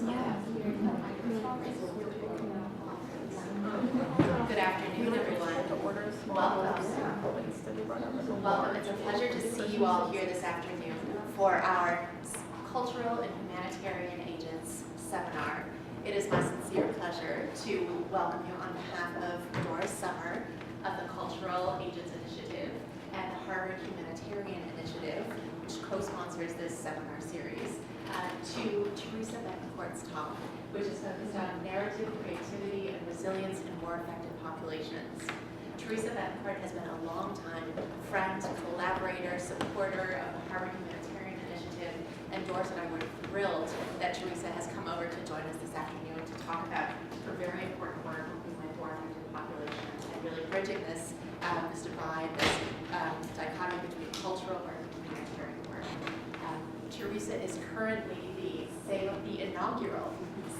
Good afternoon, everyone. Welcome. Welcome. It's a pleasure to see you all here this afternoon for our Cultural and Humanitarian Agents seminar. It is my sincere pleasure to welcome you on behalf of Doris Summer of the Cultural Agents Initiative and the Harvard Humanitarian Initiative, which co-sponsors this seminar series, to Theresa Betancourt's talk, which is focused on narrative creativity and resilience in war-affected populations. Theresa Betancourt has been a long-time friend, collaborator, supporter of the Harvard Humanitarian Initiative, and Doris and I were thrilled that Theresa has come over to join us this afternoon to talk about her very important work with war-affected populations and really bridging this divide, this dichotomy between cultural work and humanitarian work. Theresa is currently the inaugural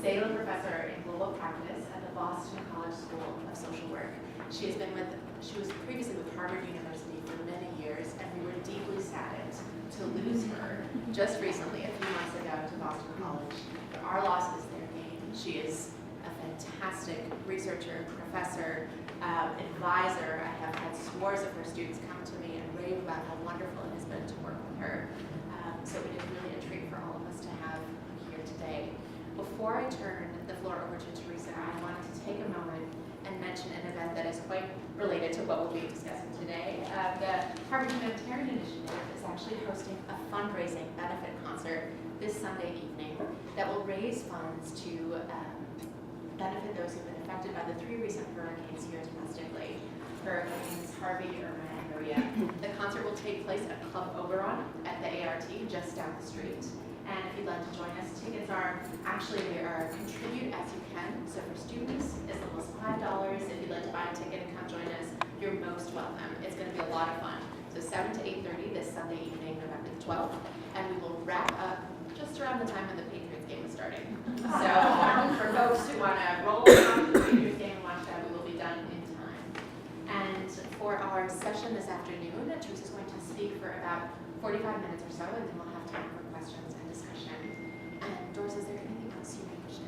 Salem Professor in Global Practice at the Boston College School of Social Work. She was previously with Harvard University for many years, and we were deeply saddened to lose her just recently, a few months ago, to Boston College. But our loss is their gain. She is a fantastic researcher, professor, advisor. I have had scores of her students come to me and rave about how wonderful it has been to work with her. So it is really a treat for all of us to have her here today. Before I turn the floor over to Theresa, I wanted to take a moment and mention an event that is quite related to what we'll be discussing today. The Harvard Humanitarian Initiative is actually hosting a fundraising benefit concert this Sunday evening that will raise funds to benefit those who've been affected by the 3 recent hurricanes here domestically, Hurricanes Harvey, Irma, and Maria. The concert will take place at Club Oberon at the ART just down the street. And if you'd like to join us, tickets are contribute as you can. So for students, as little as $5. If you'd like to buy a ticket and come join us, you're most welcome. It's going to be a lot of fun. So 7 to 8:30 this Sunday evening, November the 12th. And we will wrap up just around the time when the Patriots game is starting. So for folks who want to roll around the Patriots game and watch that, we will be done in time. And for our session this afternoon, Teresa's going to speak for about 45 minutes or so, and then we'll have time for questions and discussion. And Doris, is there anything else you may wish to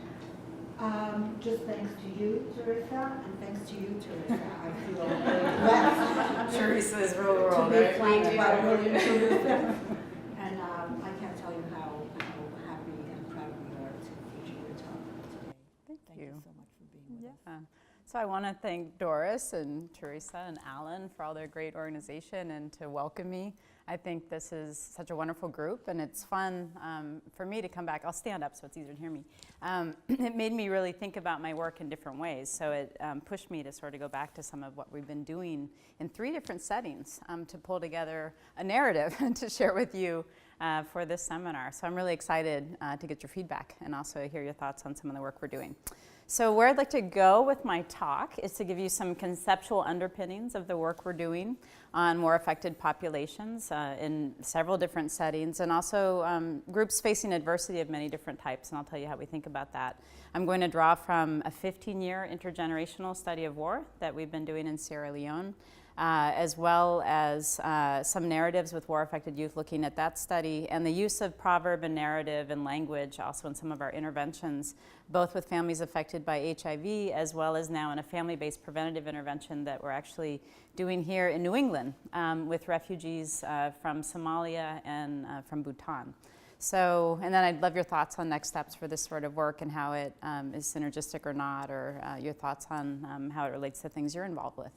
add? Just thanks to you, Theresa, and thanks to you, Theresa. I feel very blessed. Teresa's real world, to be right? flanked by William Theresa. And I can't tell you how happy and proud we are to feature your talk today. Thank you so much for being with us. So I want to thank Doris and Theresa and Alan for all their great organization and to welcome me. I think this is such a wonderful group, and it's fun for me to come back. I'll stand up so it's easier to hear me. It made me really think about my work in different ways, so it pushed me to sort of go back to some of what we've been doing in 3 different settings to pull together a narrative to share with you for this seminar. So I'm really excited to get your feedback and also hear your thoughts on some of the work we're doing. So where I'd like to go with my talk is to give you some conceptual underpinnings of the work we're doing on war affected populations in several different settings, and also groups facing adversity of many different types, and I'll tell you how we think about that. I'm going to draw from a 15-year intergenerational study of war that we've been doing in Sierra Leone, as well as some narratives with war-affected youth looking at that study, and the use of proverb and narrative and language also in some of our interventions, both with families affected by HIV, as well as now in a family-based preventative intervention that we're actually doing here in New England with refugees from Somalia and from Bhutan. So, and then I'd love your thoughts on next steps for this sort of work and how it is synergistic or not, or your thoughts on how it relates to things you're involved with.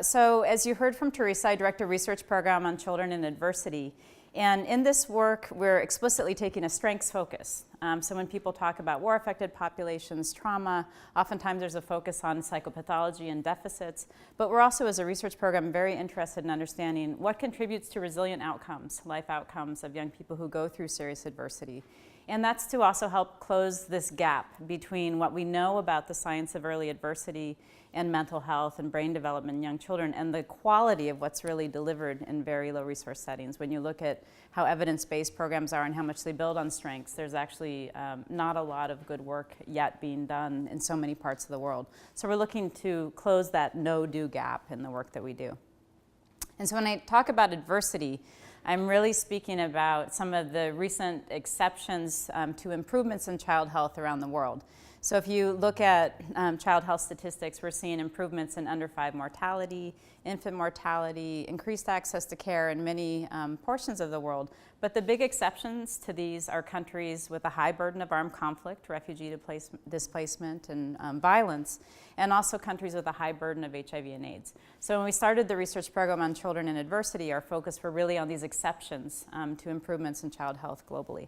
So as you heard from Theresa, I direct a research program on children in adversity. And in this work, we're explicitly taking a strengths focus. So when people talk about war-affected populations, trauma, oftentimes there's a focus on psychopathology and deficits. But we're also, as a research program, very interested in understanding what contributes to resilient outcomes, life outcomes of young people who go through serious adversity. And that's to also help close this gap between what we know about the science of early adversity and mental health and brain development in young children and the quality of what's really delivered in very low resource settings. When you look at how evidence-based programs are and how much they build on strengths, there's actually not a lot of good work yet being done in so many parts of the world. So we're looking to close that no-do gap in the work that we do. And so when I talk about adversity, I'm really speaking about some of the recent exceptions to improvements in child health around the world. So if you look at child health statistics, we're seeing improvements in under 5 mortality, infant mortality, increased access to care in many portions of the world. But the big exceptions to these are countries with a high burden of armed conflict, refugee displacement, and violence, and also countries with a high burden of HIV and AIDS. So when we started the research program on children in adversity, our focus were really on these exceptions to improvements in child health globally.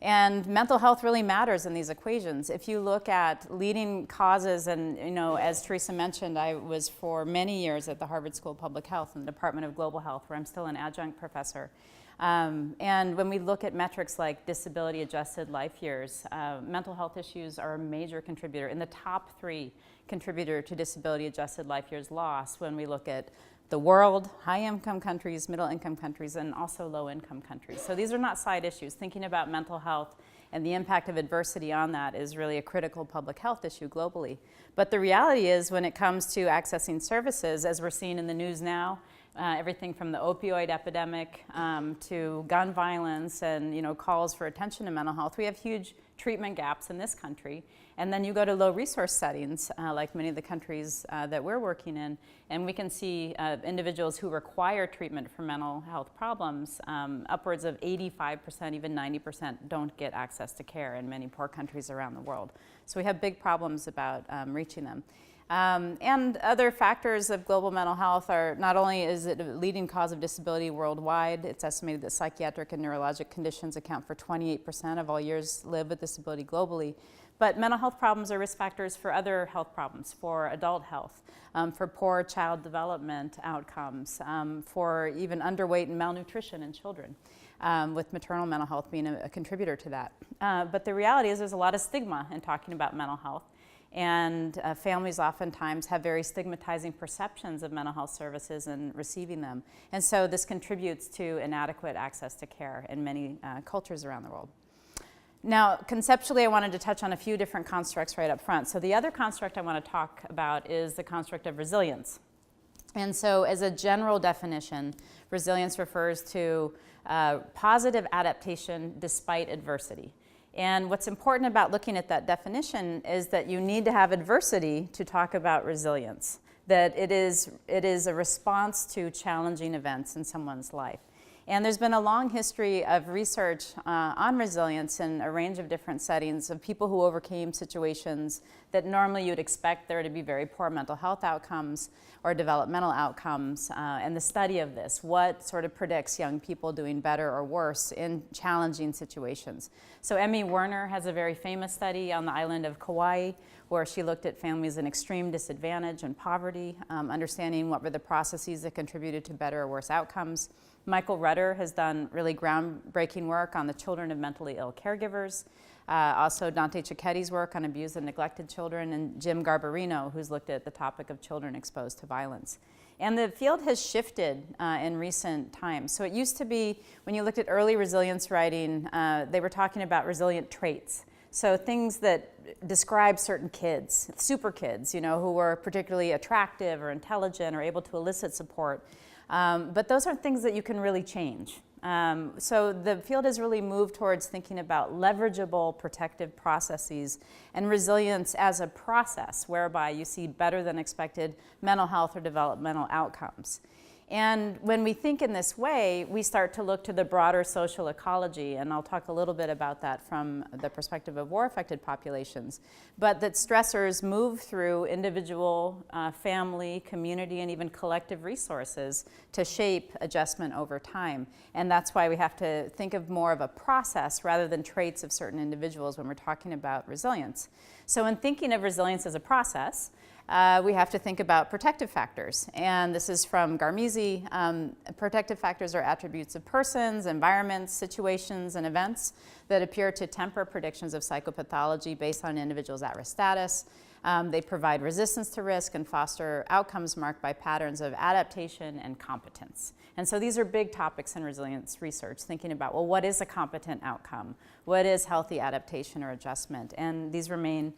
And mental health really matters in these equations. If you look at leading causes, and as Theresa mentioned, I was for many years at the Harvard School of Public Health in the Department of Global Health, where I'm still an adjunct professor. And when we look at metrics like disability-adjusted life years, mental health issues are a major contributor, in the top 3 contributor to disability-adjusted life years loss when we look at the world, high-income countries, middle-income countries, and also low-income countries. So these are not side issues. Thinking about mental health and the impact of adversity on that is really a critical public health issue globally. But the reality is, when it comes to accessing services, as we're seeing in the news now, everything from the opioid epidemic to gun violence and calls for attention to mental health, we have huge treatment gaps in this country. And then you go to low resource settings, like many of the countries that we're working in, and we can see individuals who require treatment for mental health problems, upwards of 85%, even 90% don't get access to care in many poor countries around the world. So we have big problems about reaching them. And other factors of global mental health are, not only is it a leading cause of disability worldwide, it's estimated that psychiatric and neurologic conditions account for 28% of all years lived with disability globally, but mental health problems are risk factors for other health problems, for adult health, for poor child development outcomes, for even underweight and malnutrition in children, with maternal mental health being a contributor to that. But the reality is there's a lot of stigma in talking about mental health. And families oftentimes have very stigmatizing perceptions of mental health services and receiving them. And so this contributes to inadequate access to care in many cultures around the world. Now, conceptually, I wanted to touch on a few different constructs right up front. So the other construct I want to talk about is the construct of resilience. And so as a general definition, resilience refers to positive adaptation despite adversity. And what's important about looking at that definition is that you need to have adversity to talk about resilience, that it is a response to challenging events in someone's life. And there's been a long history of research on resilience in a range of different settings of people who overcame situations that normally you'd expect there to be very poor mental health outcomes or developmental outcomes, and the study of this, what sort of predicts young people doing better or worse in challenging situations. So Emmy Werner has a very famous study on the island of Kauai where she looked at families in extreme disadvantage and poverty, understanding what were the processes that contributed to better or worse outcomes. Michael Rudder has done really groundbreaking work on the children of mentally ill caregivers. Also Dante Cicchetti's work on abused and neglected children, and Jim Garbarino, who's looked at the topic of children exposed to violence. And the field has shifted in recent times. So it used to be, when you looked at early resilience writing, they were talking about resilient traits. So things that describe certain kids, super kids, who were particularly attractive or intelligent or able to elicit support. But those aren't things that you can really change. So the field has really moved towards thinking about leverageable protective processes and resilience as a process whereby you see better than expected mental health or developmental outcomes. And when we think in this way, we start to look to the broader social ecology, and I'll talk a little bit about that from the perspective of war-affected populations, but that stressors move through individual, family, community, and even collective resources to shape adjustment over time. And that's why we have to think of more of a process rather than traits of certain individuals when we're talking about resilience. So in thinking of resilience as a process, we have to think about protective factors. And this is from Garmisi. Protective factors are attributes of persons, environments, situations, and events that appear to temper predictions of psychopathology based on an individual's at-risk status. They provide resistance to risk and foster outcomes marked by patterns of adaptation and competence. And so these are big topics in resilience research, thinking about, well, what is a competent outcome? What is healthy adaptation or adjustment? And these remain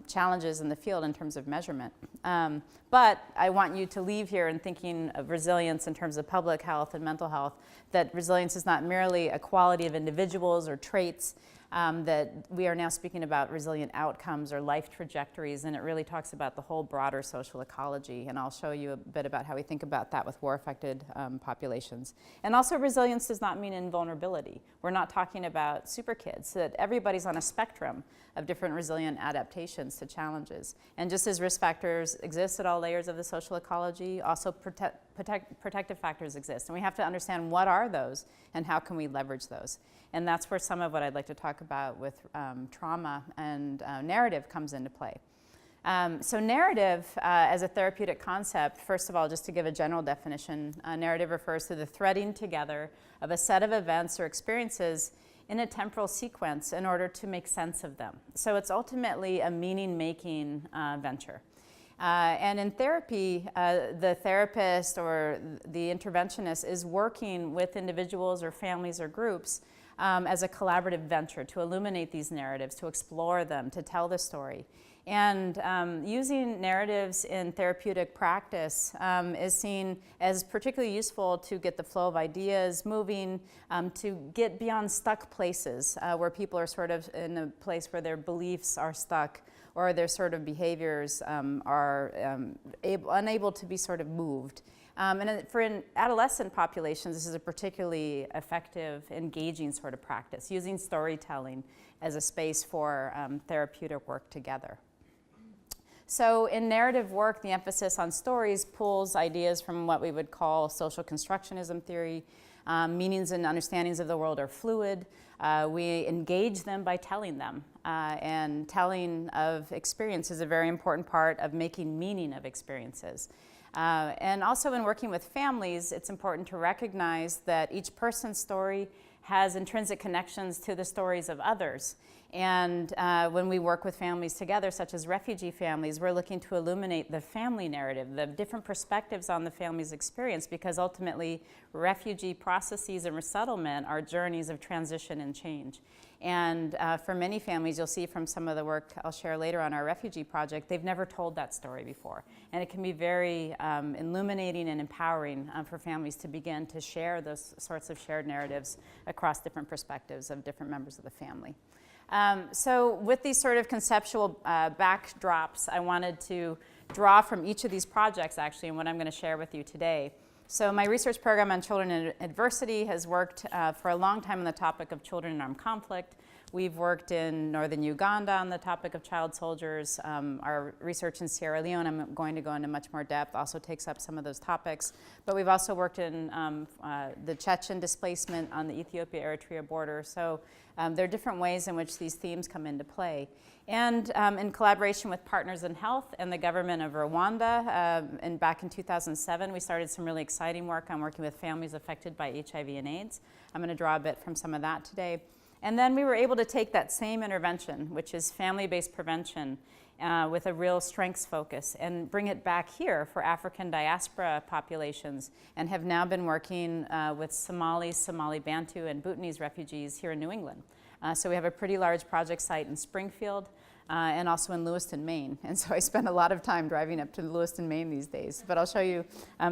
challenges in the field in terms of measurement. But I want you to leave here in thinking of resilience in terms of public health and mental health, that resilience is not merely a quality of individuals or traits, that we are now speaking about resilient outcomes or life trajectories, and it really talks about the whole broader social ecology, and I'll show you a bit about how we think about that with war-affected populations. And also, resilience does not mean invulnerability. We're not talking about super kids, that everybody's on a spectrum of different resilient adaptations to challenges. And just as risk factors exist at all layers of the social ecology, also protective factors exist. And we have to understand what are those and how can we leverage those. And that's where some of what I'd like to talk about with trauma and narrative comes into play. So narrative as a therapeutic concept, first of all, just to give a general definition, narrative refers to the threading together of a set of events or experiences in a temporal sequence in order to make sense of them. So it's ultimately a meaning-making venture. And in therapy, the therapist or the interventionist is working with individuals or families or groups as a collaborative venture to illuminate these narratives, to explore them, to tell the story. And using narratives in therapeutic practice is seen as particularly useful to get the flow of ideas moving, to get beyond stuck places where people are sort of in a place where their beliefs are stuck or their sort of behaviors are unable to be sort of moved. And for adolescent populations, this is a particularly effective, engaging sort of practice, using storytelling as a space for therapeutic work together. So in narrative work, the emphasis on stories pulls ideas from what we would call social constructionism theory. Meanings and understandings of the world are fluid. We engage them by telling them. And telling of experience is a very important part of making meaning of experiences. And also in working with families, it's important to recognize that each person's story has intrinsic connections to the stories of others. And when we work with families together, such as refugee families, we're looking to illuminate the family narrative, the different perspectives on the family's experience, because ultimately refugee processes and resettlement are journeys of transition and change. And for many families, you'll see from some of the work I'll share later on our refugee project, they've never told that story before. And it can be very illuminating and empowering for families to begin to share those sorts of shared narratives across different perspectives of different members of the family. So with these sort of conceptual backdrops, I wanted to draw from each of these projects, actually, and what I'm going to share with you today. So my research program on children in adversity has worked for a long time on the topic of children in armed conflict. We've worked in northern Uganda on the topic of child soldiers. Our research in Sierra Leone, I'm going to go into much more depth, also takes up some of those topics. But we've also worked in the Chechen displacement on the Ethiopia-Eritrea border. So there are different ways in which these themes come into play. And in collaboration with Partners in Health and the government of Rwanda, and back in 2007, we started some really exciting work on working with families affected by HIV and AIDS. I'm going to draw a bit from some of that today. And then we were able to take that same intervention, which is family-based prevention, with a real strengths focus, and bring it back here for African diaspora populations, and have now been working with Somali Bantu, and Bhutanese refugees here in New England. So we have a pretty large project site in Springfield and also in Lewiston, Maine. And so I spend a lot of time driving up to Lewiston, Maine these days, but I'll show you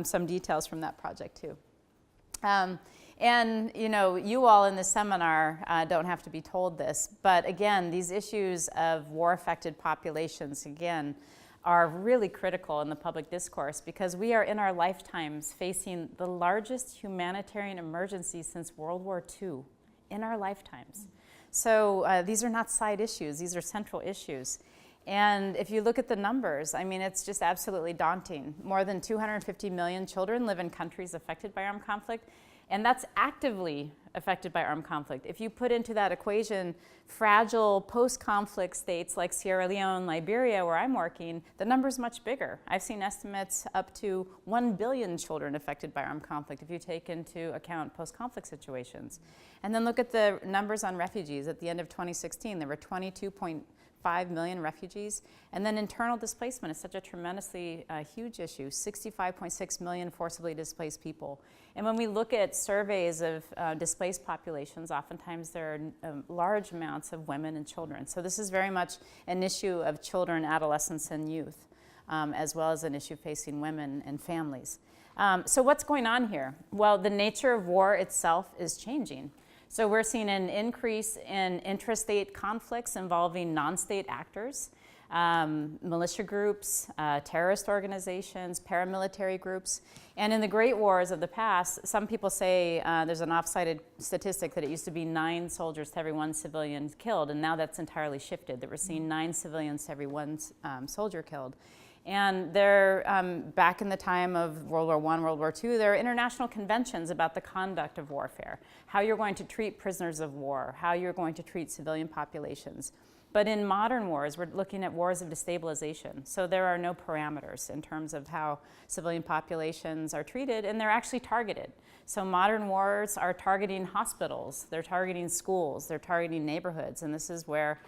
some details from that project too. And you know, you all in this seminar don't have to be told this, but again, these issues of war-affected populations, again, are really critical in the public discourse, because we are in our lifetimes facing the largest humanitarian emergency since World War II, in our lifetimes. So these are not side issues, these are central issues. And if you look at the numbers, I mean, it's just absolutely daunting. More than 250 million children live in countries affected by armed conflict, and that's actively affected by armed conflict. If you put into that equation fragile post-conflict states like Sierra Leone, Liberia, where I'm working, the number's much bigger. I've seen estimates up to 1 billion children affected by armed conflict if you take into account post-conflict situations. And then look at the numbers on refugees. At the end of 2016, there were 5 million refugees. And then internal displacement is such a tremendously huge issue, 65.6 million forcibly displaced people. And when we look at surveys of displaced populations, oftentimes there are large amounts of women and children. So this is very much an issue of children, adolescents, and youth, as well as an issue facing women and families. So what's going on here? Well, the nature of war itself is changing. So we're seeing an increase in intrastate conflicts involving non-state actors, militia groups, terrorist organizations, paramilitary groups. And in the great wars of the past, some people say there's an off-cited statistic that it used to be 9 soldiers to every 1 civilian killed, and now that's entirely shifted, that we're seeing 9 civilians to every 1 soldier killed. And there, back in the time of World War I, World War II, there are international conventions about the conduct of warfare, how you're going to treat prisoners of war, how you're going to treat civilian populations. But in modern wars, we're looking at wars of destabilization. So there are no parameters in terms of how civilian populations are treated, and they're actually targeted. So modern wars are targeting hospitals, they're targeting schools, they're targeting neighborhoods, and this is where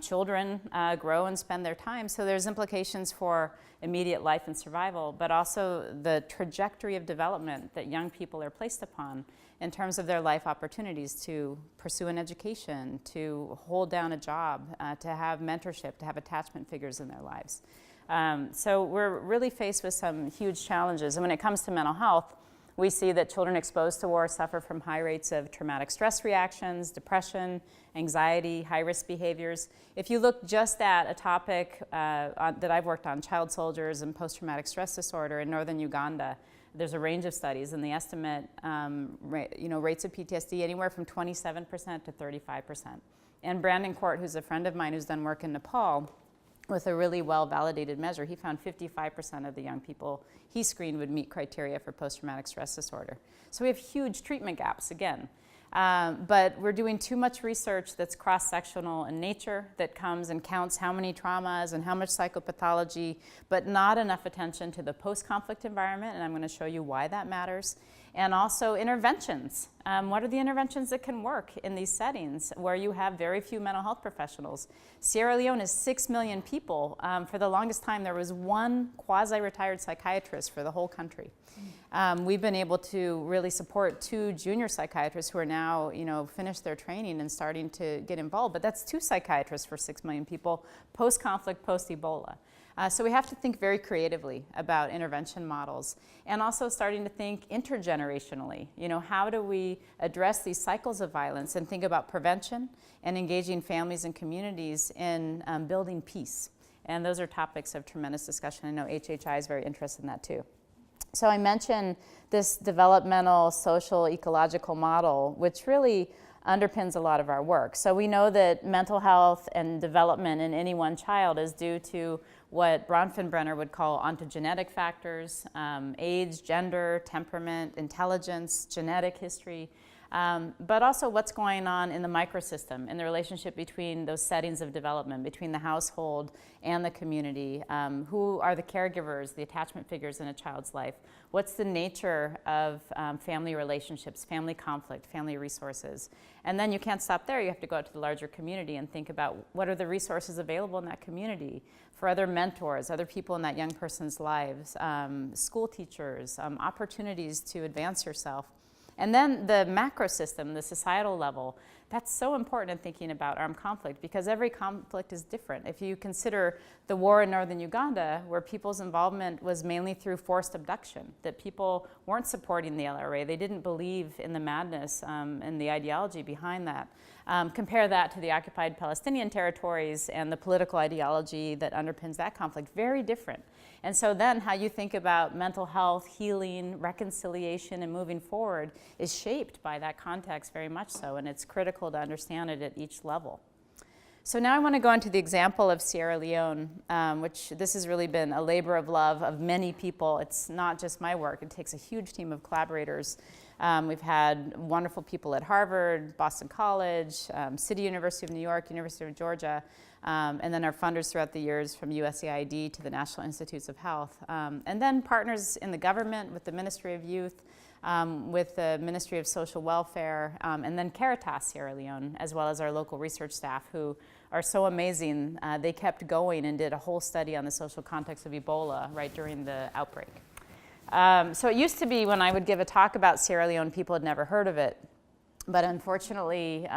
children grow and spend their time. So there's implications for immediate life and survival, but also the trajectory of development that young people are placed upon in terms of their life opportunities to pursue an education, to hold down a job, to have mentorship, to have attachment figures in their lives. So we're really faced with some huge challenges. And when it comes to mental health, we see that children exposed to war suffer from high rates of traumatic stress reactions, depression, anxiety, high-risk behaviors. If you look just at a topic that I've worked on, child soldiers and post-traumatic stress disorder in northern Uganda, there's a range of studies, and they estimate rates of PTSD anywhere from 27% to 35%. And Betancourt, who's a friend of mine who's done work in Nepal, with a really well-validated measure, he found 55% of the young people he screened would meet criteria for post-traumatic stress disorder. So we have huge treatment gaps again. But we're doing too much research that's cross-sectional in nature, that comes and counts how many traumas and how much psychopathology, but not enough attention to the post-conflict environment, and I'm going to show you why that matters. And also interventions. What are the interventions that can work in these settings where you have very few mental health professionals? Sierra Leone is 6 million people. For the longest time, there was 1 quasi-retired psychiatrist for the whole country. We've been able to really support 2 junior psychiatrists who are now, finished their training and starting to get involved. But that's 2 psychiatrists for 6 million people, post-conflict, post-Ebola. So we have to think very creatively about intervention models, and also starting to think intergenerationally. How do we address these cycles of violence and think about prevention and engaging families and communities in building peace? And those are topics of tremendous discussion. I know HHI is very interested in that too. So I mentioned this developmental, social, ecological model, which really underpins a lot of our work. So we know that mental health and development in any one child is due to what Bronfenbrenner would call ontogenetic factors, age, gender, temperament, intelligence, genetic history, but also what's going on in the microsystem, in the relationship between those settings of development, between the household and the community. Who are the caregivers, the attachment figures in a child's life? What's the nature of family relationships, family conflict, family resources? And then you can't stop there. You have to go out to the larger community and think about what are the resources available in that community for other mentors, other people in that young person's lives, school teachers, opportunities to advance yourself. And then the macro system, the societal level, that's so important in thinking about armed conflict because every conflict is different. If you consider the war in northern Uganda, where people's involvement was mainly through forced abduction, that people weren't supporting the LRA, they didn't believe in the madness and the ideology behind that. Compare that to the occupied Palestinian territories and the political ideology that underpins that conflict, very different. And so then how you think about mental health, healing, reconciliation, and moving forward is shaped by that context very much so, and it's critical to understand it at each level. So now I want to go into the example of Sierra Leone, which this has really been a labor of love of many people. It's not just my work. It takes a huge team of collaborators. We've had wonderful people at Harvard, Boston College, City University of New York, University of Georgia, and then our funders throughout the years from USAID to the National Institutes of Health. And then partners in the government with the Ministry of Youth, with the Ministry of Social Welfare, and then Caritas Sierra Leone, as well as our local research staff who are so amazing. They kept going and did a whole study on the social context of Ebola right during the outbreak. So it used to be when I would give a talk about Sierra Leone, people had never heard of it. But unfortunately,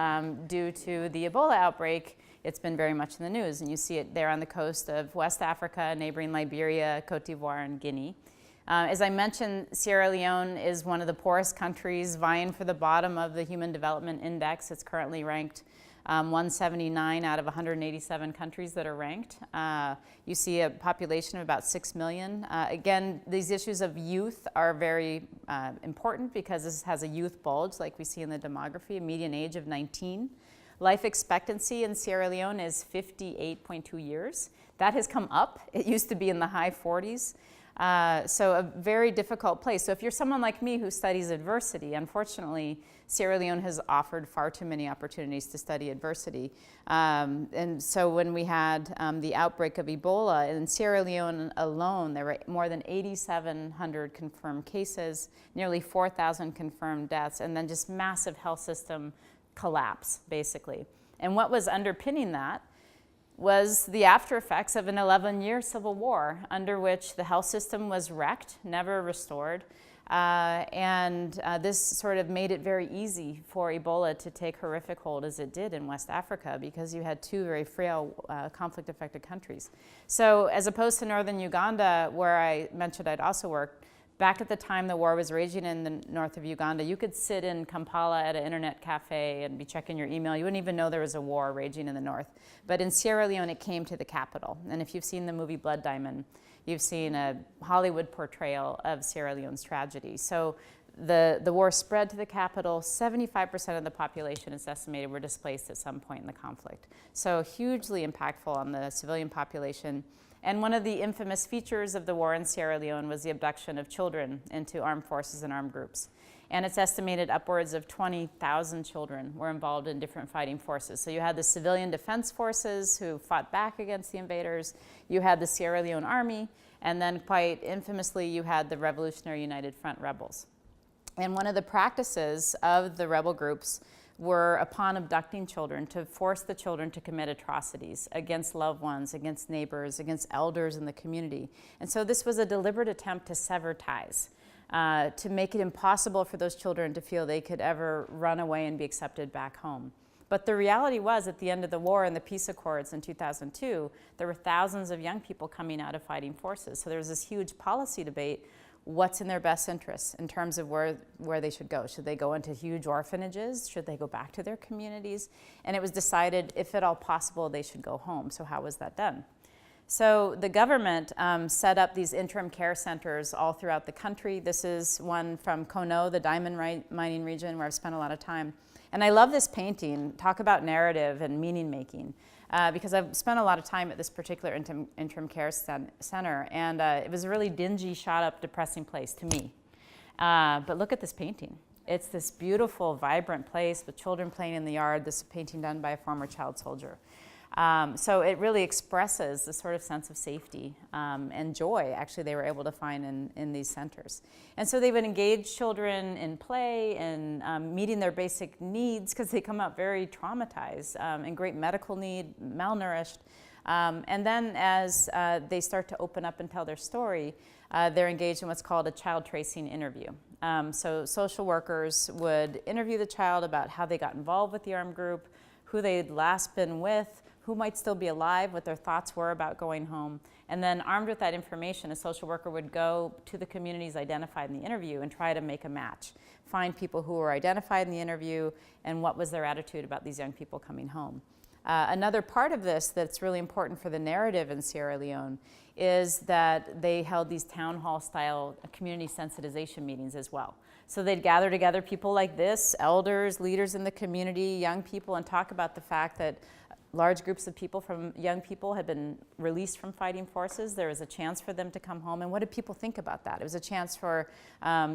due to the Ebola outbreak, it's been very much in the news. And you see it there on the coast of West Africa, neighboring Liberia, Cote d'Ivoire, and Guinea. As I mentioned, Sierra Leone is one of the poorest countries, vying for the bottom of the Human Development Index. It's currently ranked 179 out of 187 countries that are ranked. You see a population of about 6 million. Again, these issues of youth are very important because this has a youth bulge like we see in the demography, a median age of 19. Life expectancy in Sierra Leone is 58.2 years. That has come up. It used to be in the high 40s. So a very difficult place. So if you're someone like me who studies adversity, unfortunately, Sierra Leone has offered far too many opportunities to study adversity. And so when we had the outbreak of Ebola, in Sierra Leone alone, there were more than 8,700 confirmed cases, nearly 4,000 confirmed deaths, and then just massive health system collapse, basically. And what was underpinning that was the after effects of an 11-year civil war under which the health system was wrecked, never restored. This sort of made it very easy for Ebola to take horrific hold as it did in West Africa because you had two very frail conflict-affected countries. So as opposed to northern Uganda, where I mentioned I'd also worked, back at the time the war was raging in the north of Uganda, you could sit in Kampala at an internet cafe and be checking your email. You wouldn't even know there was a war raging in the north. But in Sierra Leone, it came to the capital. And if you've seen the movie Blood Diamond, you've seen a Hollywood portrayal of Sierra Leone's tragedy. So the war spread to the capital. 75% of the population, it's estimated, were displaced at some point in the conflict. So hugely impactful on the civilian population. And one of the infamous features of the war in Sierra Leone was the abduction of children into armed forces and armed groups. And it's estimated upwards of 20,000 children were involved in different fighting forces. So you had the civilian defense forces who fought back against the invaders, you had the Sierra Leone Army, and then quite infamously you had the Revolutionary United Front rebels. And one of the practices of the rebel groups were, upon abducting children, to force the children to commit atrocities against loved ones, against neighbors, against elders in the community. And so this was a deliberate attempt to sever ties, to make it impossible for those children to feel they could ever run away and be accepted back home. But the reality was, at the end of the war and the peace accords in 2002, there were thousands of young people coming out of fighting forces. So there was this huge policy debate. What's in their best interests in terms of where they should go? Should they go into huge orphanages? Should they go back to their communities? And it was decided, if at all possible, they should go home. So how was that done? So the government set up these interim care centers all throughout the country. This is one from Kono, the diamond mining region, where I've spent a lot of time. And I love this painting. Talk about narrative and meaning making. Because I've spent a lot of time at this particular interim care center, and it was a really dingy, shot-up, depressing place to me. But look at this painting. It's this beautiful, vibrant place with children playing in the yard. This is a painting done by a former child soldier. So it really expresses the sort of sense of safety and joy, actually, they were able to find in these centers. And so they would engage children in play and meeting their basic needs, because they come out very traumatized, in great medical need, malnourished. And then as they start to open up and tell their story, they're engaged in what's called a child tracing interview. So social workers would interview the child about how they got involved with the armed group, who they'd last been with, who might still be alive, what their thoughts were about going home. And then armed with that information, a social worker would go to the communities identified in the interview and try to make a match, find people who were identified in the interview and what was their attitude about these young people coming home. Another part of this that's really important for the narrative in Sierra Leone is that they held these town hall style community sensitization meetings as well. So they'd gather together people like this, elders, leaders in the community, young people, and talk about the fact that large groups of people young people had been released from fighting forces. There was a chance for them to come home. And what did people think about that? It was a chance for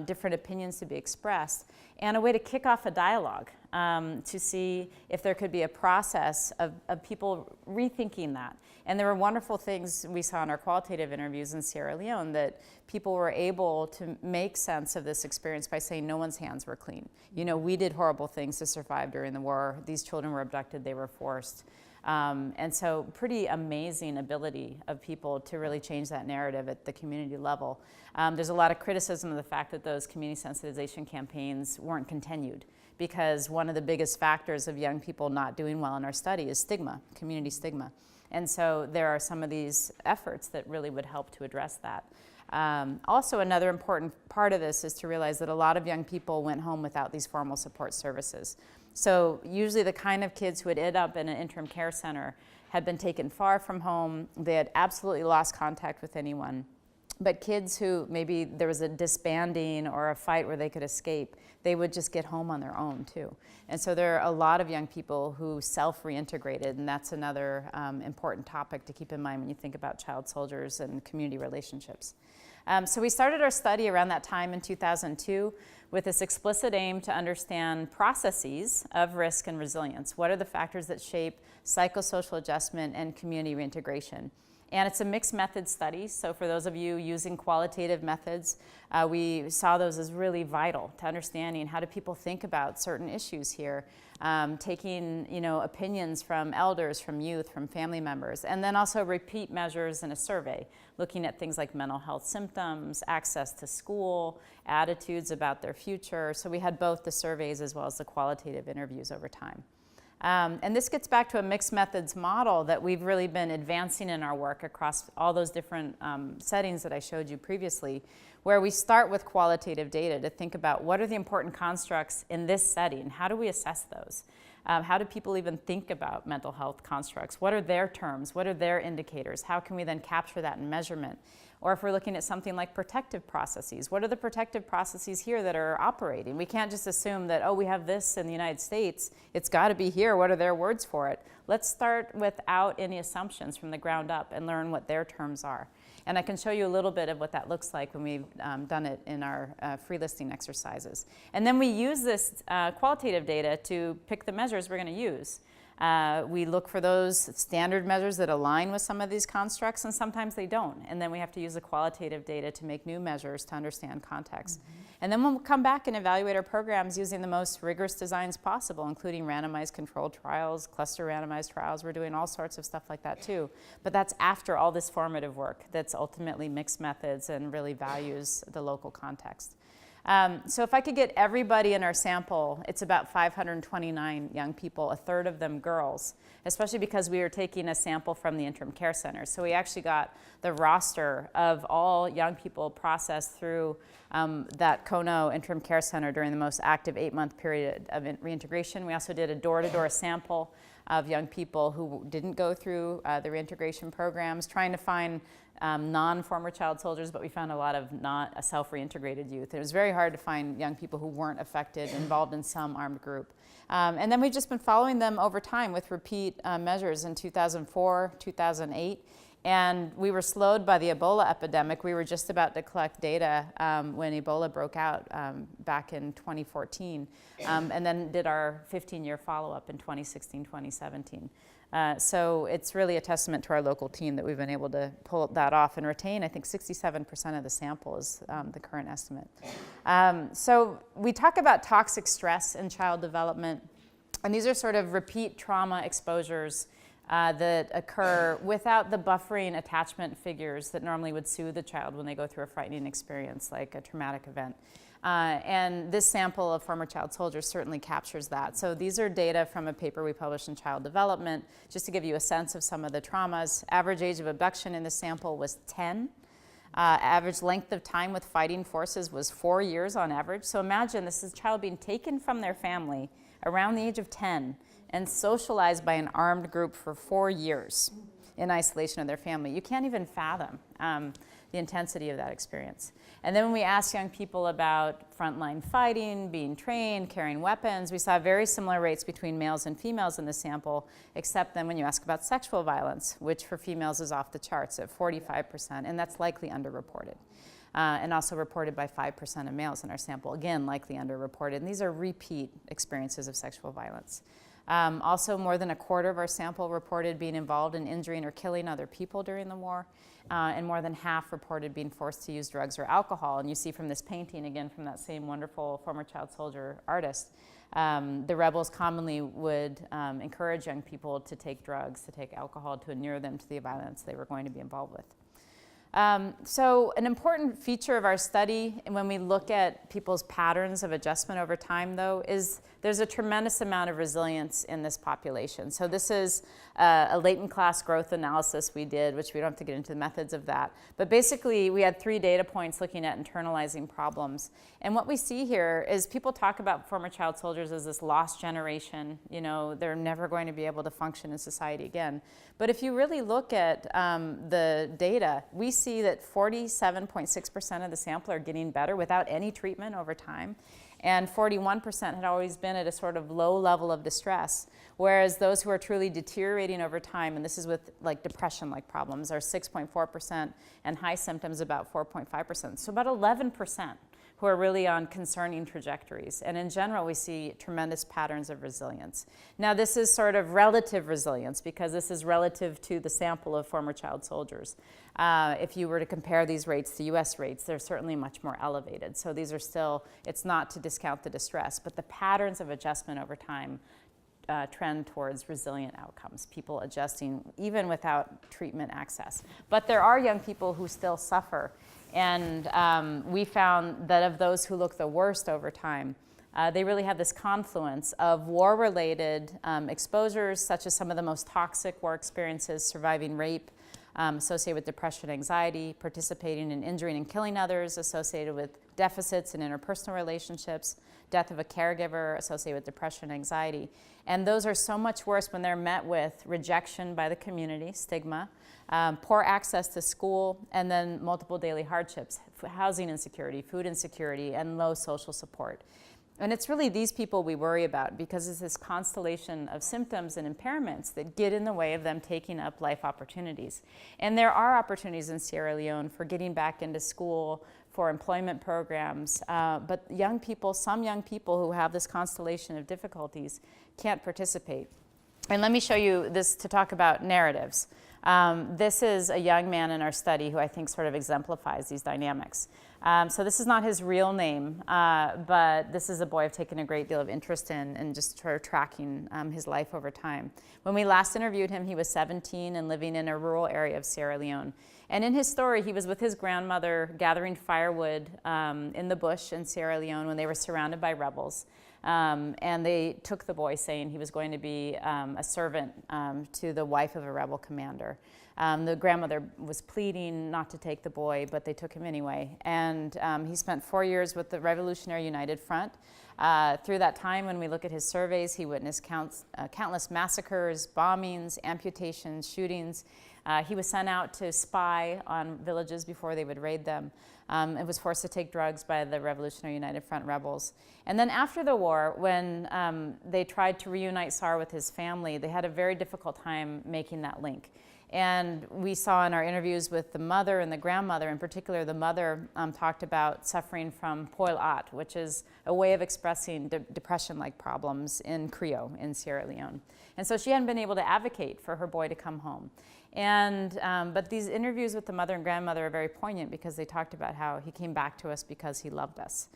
different opinions to be expressed and a way to kick off a dialogue to see if there could be a process of people rethinking that. And there were wonderful things we saw in our qualitative interviews in Sierra Leone that people were able to make sense of this experience by saying no one's hands were clean. You know, we did horrible things to survive during the war. These children were abducted, they were forced. And so pretty amazing ability of people to really change that narrative at the community level. There's a lot of criticism of the fact that those community sensitization campaigns weren't continued, because one of the biggest factors of young people not doing well in our study is stigma, community stigma. And so there are some of these efforts that really would help to address that. Also, another important part of this is to realize that a lot of young people went home without these formal support services. So usually the kind of kids who had ended up in an interim care center had been taken far from home. They had absolutely lost contact with anyone. But kids who maybe there was a disbanding or a fight where they could escape, they would just get home on their own too. And so there are a lot of young people who self-reintegrated, and that's another important topic to keep in mind when you think about child soldiers and community relationships. So we started our study around that time in 2002 with this explicit aim to understand processes of risk and resilience. What are the factors that shape psychosocial adjustment and community reintegration? And it's a mixed method study, so for those of you using qualitative methods, we saw those as really vital to understanding how do people think about certain issues here, taking opinions from elders, from youth, from family members, and then also repeat measures in a survey, looking at things like mental health symptoms, access to school, attitudes about their future. So we had both the surveys as well as the qualitative interviews over time. And this gets back to a mixed methods model that we've really been advancing in our work across all those different settings that I showed you previously, where we start with qualitative data to think about what are the important constructs in this setting, how do we assess those? How do people even think about mental health constructs? What are their terms? What are their indicators? How can we then capture that in measurement? Or if we're looking at something like protective processes, what are the protective processes here that are operating? We can't just assume that, oh, we have this in the United States, it's got to be here, what are their words for it? Let's start without any assumptions from the ground up and learn what their terms are. And I can show you a little bit of what that looks like when we've done it in our free listing exercises. And then we use this qualitative data to pick the measures we're going to use. We look for those standard measures that align with some of these constructs, and sometimes they don't. And then we have to use the qualitative data to make new measures to understand context. Mm-hmm. And then we'll come back and evaluate our programs using the most rigorous designs possible, including randomized controlled trials, cluster randomized trials. We're doing all sorts of stuff like that too. But that's after all this formative work that's ultimately mixed methods and really values the local context. So if I could get everybody in our sample, it's about 529 young people, a third of them girls, especially because we are taking a sample from the interim care center. So we actually got the roster of all young people processed through that Kono interim care center during the most active 8-month period of reintegration. We also did a door-to-door sample of young people who didn't go through the reintegration programs, trying to find non-former child soldiers, but we found a lot of not self-reintegrated youth. It was very hard to find young people who weren't affected, involved in some armed group. And then we've just been following them over time with repeat measures in 2004, 2008. And we were slowed by the Ebola epidemic. We were just about to collect data when Ebola broke out back in 2014, and then did our 15-year follow-up in 2016, 2017. So it's really a testament to our local team that we've been able to pull that off and retain, I think 67% of the sample is the current estimate. So we talk about toxic stress in child development, and these are sort of repeat trauma exposures that occur without the buffering attachment figures that normally would soothe the child when they go through a frightening experience like a traumatic event. And this sample of former child soldiers certainly captures that. So these are data from a paper we published in Child Development, just to give you a sense of some of the traumas. Average age of abduction in the sample was 10. Average length of time with fighting forces was 4 years on average. So imagine this is a child being taken from their family around the age of 10 and socialized by an armed group for 4 years. in isolation of their family. You can't even fathom the intensity of that experience. And then when we asked young people about frontline fighting, being trained, carrying weapons, we saw very similar rates between males and females in the sample, except then when you ask about sexual violence, which for females is off the charts at 45%, and that's likely underreported. And also reported by 5% of males in our sample, again, likely underreported. And these are repeat experiences of sexual violence. Also, more than a quarter of our sample reported being involved in injuring or killing other people during the war, and more than half reported being forced to use drugs or alcohol. And you see from this painting, again, from that same wonderful former child soldier artist, the rebels commonly would encourage young people to take drugs, to take alcohol, to inure them to the violence they were going to be involved with. So an important feature of our study, and when we look at people's patterns of adjustment over time, though, is there's a tremendous amount of resilience in this population. So this is a latent class growth analysis we did, which we don't have to get into the methods of that. But basically, we had 3 data points looking at internalizing problems. And what we see here is people talk about former child soldiers as this lost generation. You know, they're never going to be able to function in society again. But if you really look at the data, we see that 47.6% of the sample are getting better without any treatment over time. And 41% had always been at a sort of low level of distress, whereas those who are truly deteriorating over time, and this is with like depression-like problems, are 6.4%, and high symptoms about 4.5%. So about 11% who are really on concerning trajectories. And in general, we see tremendous patterns of resilience. Now, this is sort of relative resilience because this is relative to the sample of former child soldiers. If you were to compare these rates to US rates, they're certainly much more elevated. So these are still, it's not to discount the distress, but the patterns of adjustment over time trend towards resilient outcomes, people adjusting even without treatment access. But there are young people who still suffer. And we found that of those who look the worst over time, they really have this confluence of war-related exposures, such as some of the most toxic war experiences, surviving rape, associated with depression, anxiety, participating in injuring and killing others, associated with deficits in interpersonal relationships, death of a caregiver associated with depression, anxiety. And those are so much worse when they're met with rejection by the community, stigma, poor access to school, and then multiple daily hardships, housing insecurity, food insecurity, and low social support. And it's really these people we worry about because it's this constellation of symptoms and impairments that get in the way of them taking up life opportunities. And there are opportunities in Sierra Leone for getting back into school, for employment programs, but young people, some young people who have this constellation of difficulties can't participate. And let me show you this to talk about narratives. This is a young man in our study who I think sort of exemplifies these dynamics. So this is not his real name, but this is a boy I've taken a great deal of interest in and just sort of tracking his life over time. When we last interviewed him, he was 17 and living in a rural area of Sierra Leone. And in his story, he was with his grandmother gathering firewood in the bush in Sierra Leone when they were surrounded by rebels. And they took the boy, saying he was going to be a servant to the wife of a rebel commander. The grandmother was pleading not to take the boy, but they took him anyway. And he spent 4 years with the Revolutionary United Front. Through that time, when we look at his surveys, he witnessed countless massacres, bombings, amputations, shootings. He was sent out to spy on villages before they would raid them. And was forced to take drugs by the Revolutionary United Front rebels. And then after the war, when they tried to reunite SAR with his family, they had a very difficult time making that link. And we saw in our interviews with the mother and the grandmother, in particular the mother talked about suffering from poil at, which is a way of expressing depression-like problems in Creole in Sierra Leone. And so she hadn't been able to advocate for her boy to come home. And, but these interviews with the mother and grandmother are very poignant because they talked about how he came back to us because he loved us.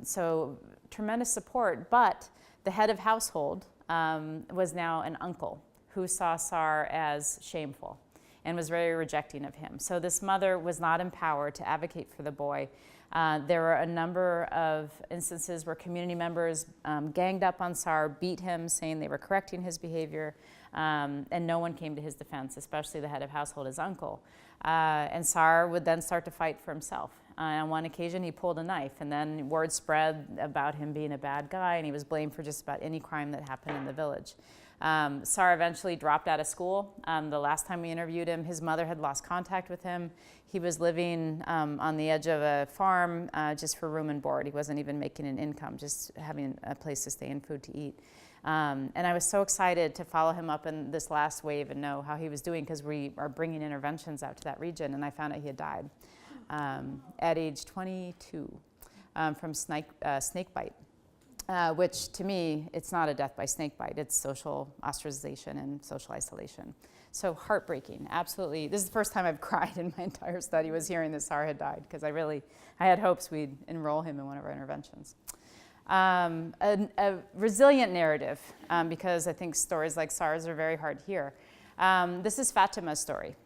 So tremendous support, but the head of household was now an uncle who saw SAR as shameful and was very rejecting of him. So this mother was not empowered to advocate for the boy. There were a number of instances where community members ganged up on SAR, beat him, saying they were correcting his behavior, and no one came to his defense, especially the head of household, his uncle. And SAR would then start to fight for himself. On one occasion, he pulled a knife, and then word spread about him being a bad guy, and he was blamed for just about any crime that happened in the village. SAR eventually dropped out of school. The last time we interviewed him, his mother had lost contact with him. He was living on the edge of a farm just for room and board. He wasn't even making an income, just having a place to stay and food to eat. And I was so excited to follow him up in this last wave and know how he was doing, because we are bringing interventions out to that region, and I found out he had died at age 22 from snake bite. Which to me, it's not a death by snake bite, it's social ostracization and social isolation. So heartbreaking, absolutely. This is the first time I've cried in my entire study, was hearing that SAR had died, because I had hopes we'd enroll him in one of our interventions. A resilient narrative, because I think stories like SAR's are very hard to hear. This is Fatima's story.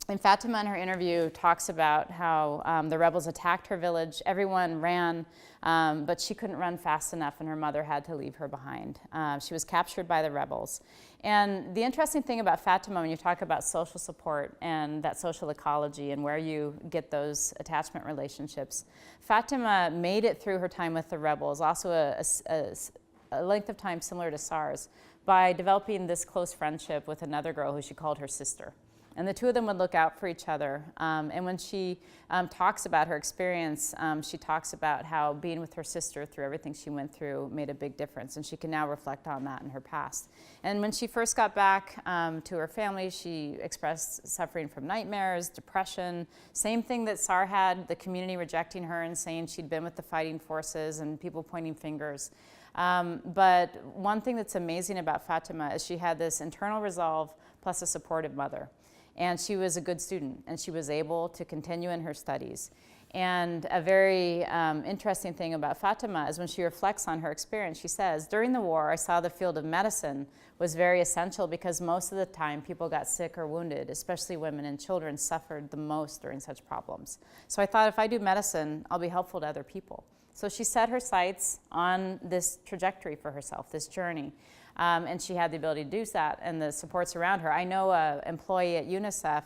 And Fatima in her interview talks about how the rebels attacked her village, everyone ran, but she couldn't run fast enough and her mother had to leave her behind. She was captured by the rebels. And the interesting thing about Fatima, when you talk about social support and that social ecology and where you get those attachment relationships, Fatima made it through her time with the rebels, also a length of time similar to SAR's, by developing this close friendship with another girl who she called her sister. And the two of them would look out for each other. And when she talks about her experience, she talks about how being with her sister through everything she went through made a big difference. And she can now reflect on that in her past. And when she first got back to her family, she expressed suffering from nightmares, depression, same thing that SAR had, the community rejecting her and saying she'd been with the fighting forces and people pointing fingers. But one thing that's amazing about Fatima is she had this internal resolve plus a supportive mother. And she was a good student, and she was able to continue in her studies. And a very interesting thing about Fatima is when she reflects on her experience, she says, during the war, I saw the field of medicine was very essential because most of the time people got sick or wounded, especially women and children suffered the most during such problems. So I thought if I do medicine, I'll be helpful to other people. So she set her sights on this trajectory for herself, this journey. And she had the ability to do that and the supports around her. I know an employee at UNICEF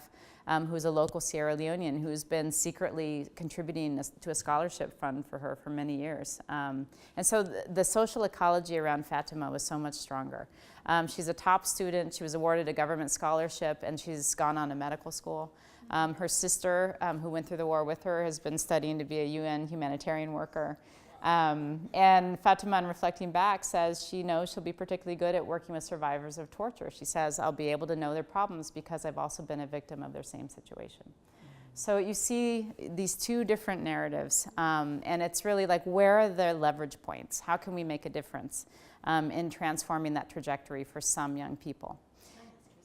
who's a local Sierra Leonean who's been secretly contributing to a scholarship fund for her for many years. And so the social ecology around Fatima was so much stronger. She's a top student. She was awarded a government scholarship, and she's gone on to medical school. Her sister, who went through the war with her, has been studying to be a UN humanitarian worker. And Fatima, in reflecting back, says she knows she'll be particularly good at working with survivors of torture. She says, I'll be able to know their problems because I've also been a victim of their same situation. So you see these two different narratives, and it's really like, where are the leverage points? How can we make a difference in transforming that trajectory for some young people?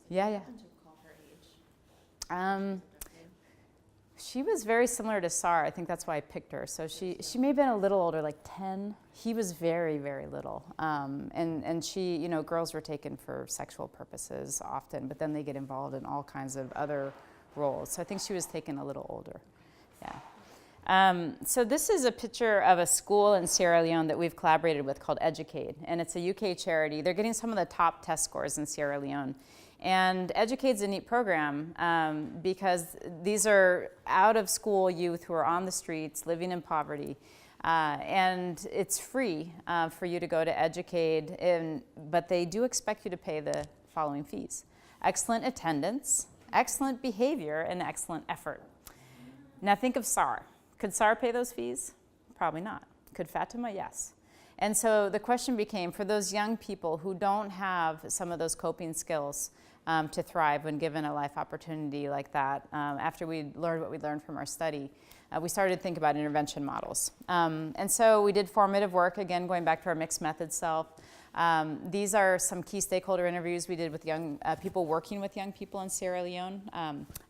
Yeah. She was very similar to SAR. I think that's why I picked her. So she may have been a little older, like 10. He was very, very little. And she, you know, girls were taken for sexual purposes often, but then they get involved in all kinds of other roles. So I think she was taken a little older. Yeah. So this is a picture of a school in Sierra Leone that we've collaborated with called Educate. And it's a UK charity. They're getting some of the top test scores in Sierra Leone. And Educate's a neat program because these are out-of-school youth who are on the streets, living in poverty. And it's free for you to go to Educate, but they do expect you to pay the following fees: excellent attendance, excellent behavior, and excellent effort. Now think of SAR. Could SAR pay those fees? Probably not. Could Fatima? Yes. And so the question became, for those young people who don't have some of those coping skills to thrive when given a life opportunity like that, after we learned what we learned from our study, we started to think about intervention models. And so we did formative work, again, going back to our mixed method self. These are some key stakeholder interviews we did with young people working with young people in Sierra Leone.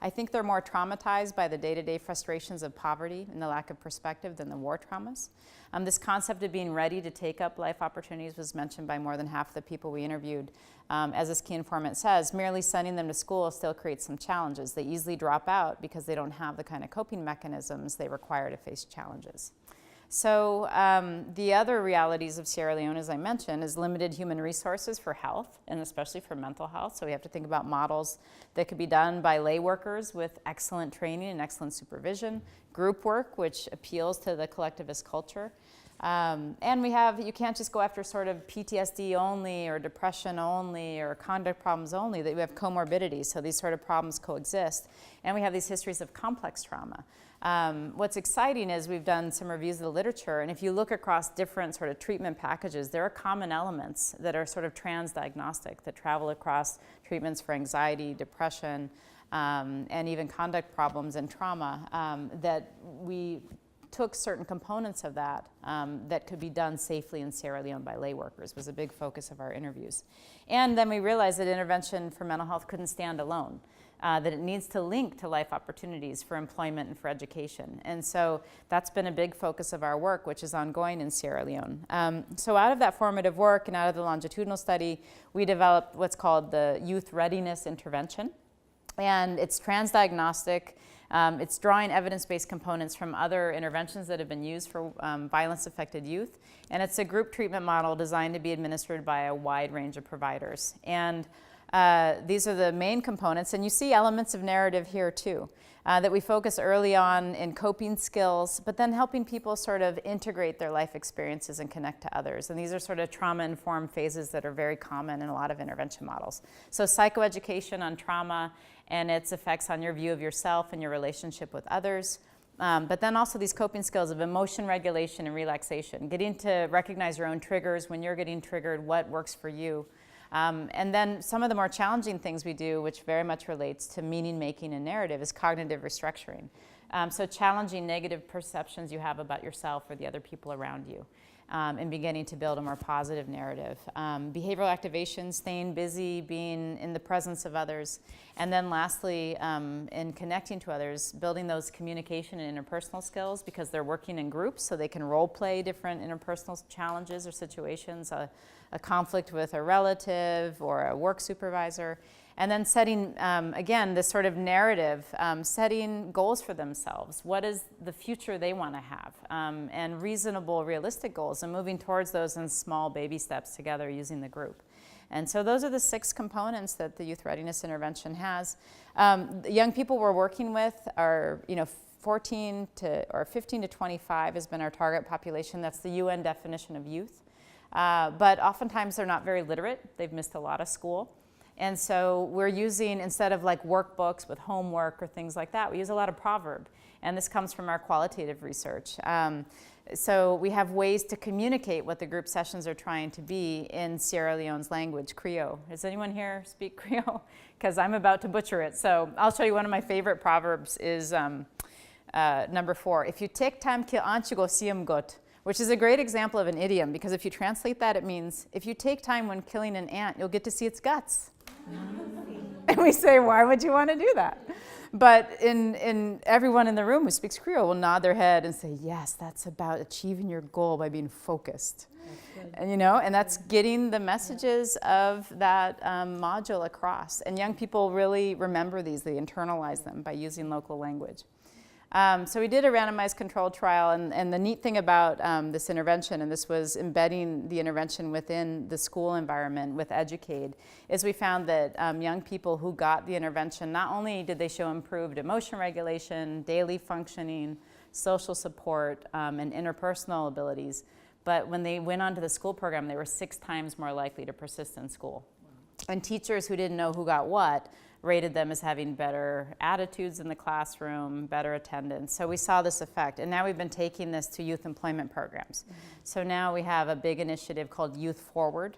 I think they're more traumatized by the day-to-day frustrations of poverty and the lack of perspective than the war traumas. This concept of being ready to take up life opportunities was mentioned by more than half of the people we interviewed. As this key informant says, merely sending them to school still creates some challenges. They easily drop out because they don't have the kind of coping mechanisms they require to face challenges. So the other realities of Sierra Leone, as I mentioned, is limited human resources for health, and especially for mental health. So we have to think about models that could be done by lay workers with excellent training and excellent supervision, group work, which appeals to the collectivist culture. And we have, you can't just go after sort of PTSD only or depression only or conduct problems only, that we have comorbidities, so these sort of problems coexist. And we have these histories of complex trauma. What's exciting is we've done some reviews of the literature, and if you look across different sort of treatment packages, there are common elements that are sort of transdiagnostic, that travel across treatments for anxiety, depression, and even conduct problems and trauma, that we took certain components of that that could be done safely in Sierra Leone by lay workers, was a big focus of our interviews. And then we realized that intervention for mental health couldn't stand alone, that it needs to link to life opportunities for employment and for education. And so that's been a big focus of our work, which is ongoing in Sierra Leone. So out of that formative work and out of the longitudinal study, we developed what's called the Youth Readiness Intervention. And it's transdiagnostic. It's drawing evidence-based components from other interventions that have been used for violence-affected youth. And it's a group treatment model designed to be administered by a wide range of providers. And these are the main components. And you see elements of narrative here too, that we focus early on in coping skills, but then helping people sort of integrate their life experiences and connect to others. And these are sort of trauma-informed phases that are very common in a lot of intervention models. So psychoeducation on trauma and its effects on your view of yourself and your relationship with others. But then also these coping skills of emotion regulation and relaxation, getting to recognize your own triggers when you're getting triggered, what works for you. And then some of the more challenging things we do, which very much relates to meaning making and narrative, is cognitive restructuring. So challenging negative perceptions you have about yourself or the other people around you. And beginning to build a more positive narrative. Behavioral activation, staying busy, being in the presence of others. And then lastly, in connecting to others, building those communication and interpersonal skills, because they're working in groups, so they can role play different interpersonal challenges or situations, a conflict with a relative or a work supervisor. And then setting, again, this sort of narrative, setting goals for themselves. What is the future they want to have? And reasonable, realistic goals, and moving towards those in small baby steps together using the group. And so those are the 6 components that the Youth Readiness Intervention has. The young people we're working with are, 15 to 25 has been our target population. That's the UN definition of youth. But oftentimes they're not very literate. They've missed a lot of school. And so we're using, instead of like workbooks with homework or things like that, we use a lot of proverb. And this comes from our qualitative research. So we have ways to communicate what the group sessions are trying to be in Sierra Leone's language, Creole. Does anyone here speak Creole? Because I'm about to butcher it. So I'll show you one of my favorite proverbs is number 4. If you take time ki anchigo siem got, which is a great example of an idiom, because if you translate that, it means, if you take time when killing an ant, you'll get to see its guts. And we say, why would you want to do that? But in everyone in the room who speaks Creole will nod their head and say, yes, that's about achieving your goal by being focused. And and that's getting the messages of that module across. And young people really remember these, they internalize them by using local language. So we did a randomized controlled trial, and the neat thing about this intervention, and this was embedding the intervention within the school environment with Educade, is we found that young people who got the intervention, not only did they show improved emotion regulation, daily functioning, social support, and interpersonal abilities, but when they went on to the school program, they were 6 times more likely to persist in school. And teachers who didn't know who got what rated them as having better attitudes in the classroom, better attendance. So we saw this effect. And now we've been taking this to youth employment programs. So now we have a big initiative called Youth Forward,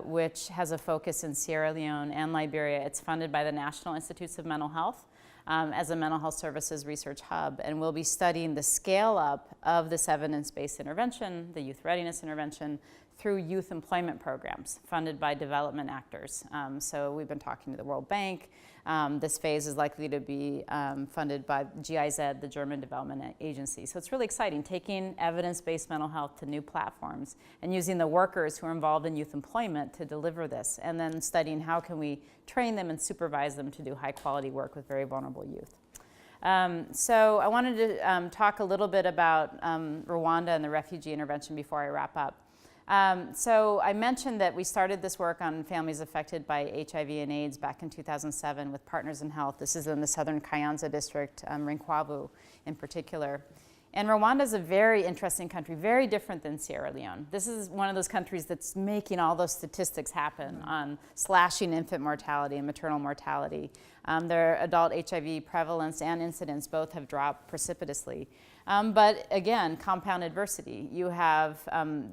which has a focus in Sierra Leone and Liberia. It's funded by the National Institutes of Mental Health as a mental health services research hub. And we'll be studying the scale up of this evidence-based intervention, the youth readiness intervention, through youth employment programs funded by development actors. So we've been talking to the World Bank. This phase is likely to be funded by GIZ, the German Development Agency. So it's really exciting, taking evidence-based mental health to new platforms and using the workers who are involved in youth employment to deliver this, and then studying how can we train them and supervise them to do high-quality work with very vulnerable youth. So I wanted to talk a little bit about Rwanda and the refugee intervention before I wrap up. So I mentioned that we started this work on families affected by HIV and AIDS back in 2007 with Partners in Health. This is in the southern Kayanza district, Rinkwavu in particular. And Rwanda is a very interesting country, very different than Sierra Leone. This is one of those countries that's making all those statistics happen on slashing infant mortality and maternal mortality. Their adult HIV prevalence and incidence both have dropped precipitously. But again, compound adversity. You have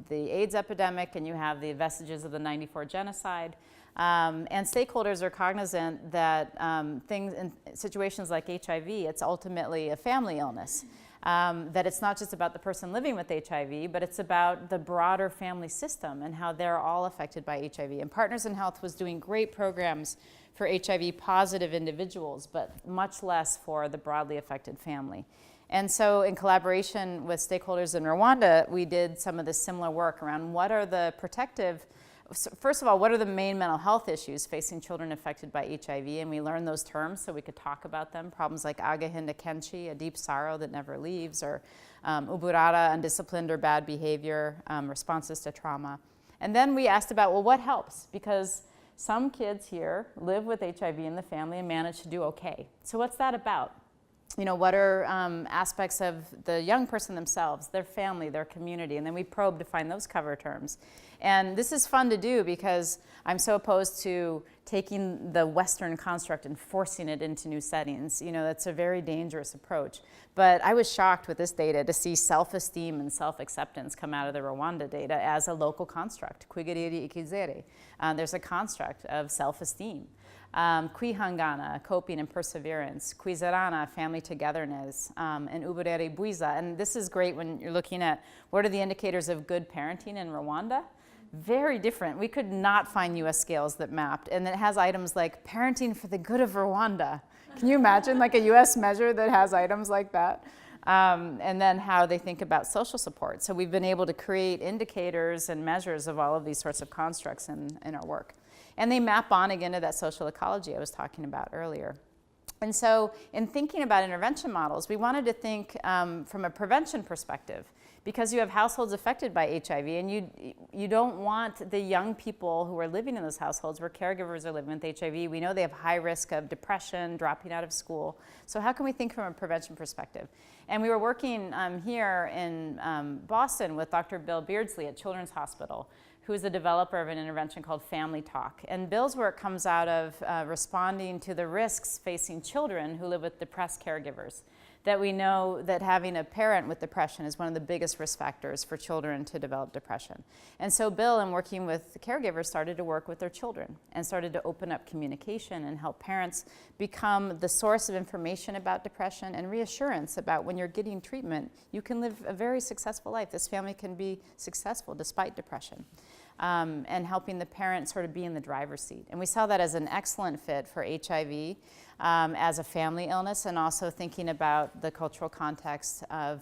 the AIDS epidemic and you have the vestiges of the '94 genocide. And stakeholders are cognizant that things in situations like HIV, it's ultimately a family illness. That it's not just about the person living with HIV, but it's about the broader family system and how they're all affected by HIV. And Partners in Health was doing great programs for HIV positive individuals, but much less for the broadly affected family. And so in collaboration with stakeholders in Rwanda, we did some of this similar work around what are the protective, first of all, what are the main mental health issues facing children affected by HIV? And we learned those terms so we could talk about them. Problems like agahinda kenshi, a deep sorrow that never leaves, or uburara, undisciplined or bad behavior, responses to trauma. And then we asked about, well, what helps? Because some kids here live with HIV in the family and manage to do okay. So what's that about? You know, what are aspects of the young person themselves, their family, their community? And then we probed to find those cover terms. And this is fun to do because I'm so opposed to taking the Western construct and forcing it into new settings. You know, that's a very dangerous approach. But I was shocked with this data to see self-esteem and self-acceptance come out of the Rwanda data as a local construct. Kwigirira ikizere. There's a construct of self-esteem. Kwihangana, coping and perseverance, Kwizerana, family togetherness, and Uburere Buiza. And this is great when you're looking at what are the indicators of good parenting in Rwanda. Very different. We could not find US scales that mapped. And it has items like parenting for the good of Rwanda. Can you imagine like a US measure that has items like that? And then how they think about social support. So we've been able to create indicators and measures of all of these sorts of constructs in our work. And they map on again to that social ecology I was talking about earlier. And so in thinking about intervention models, we wanted to think from a prevention perspective, because you have households affected by HIV and you don't want the young people who are living in those households where caregivers are living with HIV. We know they have high risk of depression, dropping out of school. So how can we think from a prevention perspective? And we were working here in Boston with Dr. Bill Beardsley at Children's Hospital, who is a developer of an intervention called Family Talk. And Bill's work comes out of responding to the risks facing children who live with depressed caregivers. That we know that having a parent with depression is one of the biggest risk factors for children to develop depression. And so Bill, in working with caregivers, started to work with their children and started to open up communication and help parents become the source of information about depression and reassurance about when you're getting treatment, you can live a very successful life. This family can be successful despite depression. And helping the parent sort of be in the driver's seat. And we saw that as an excellent fit for HIV as a family illness, and also thinking about the cultural context of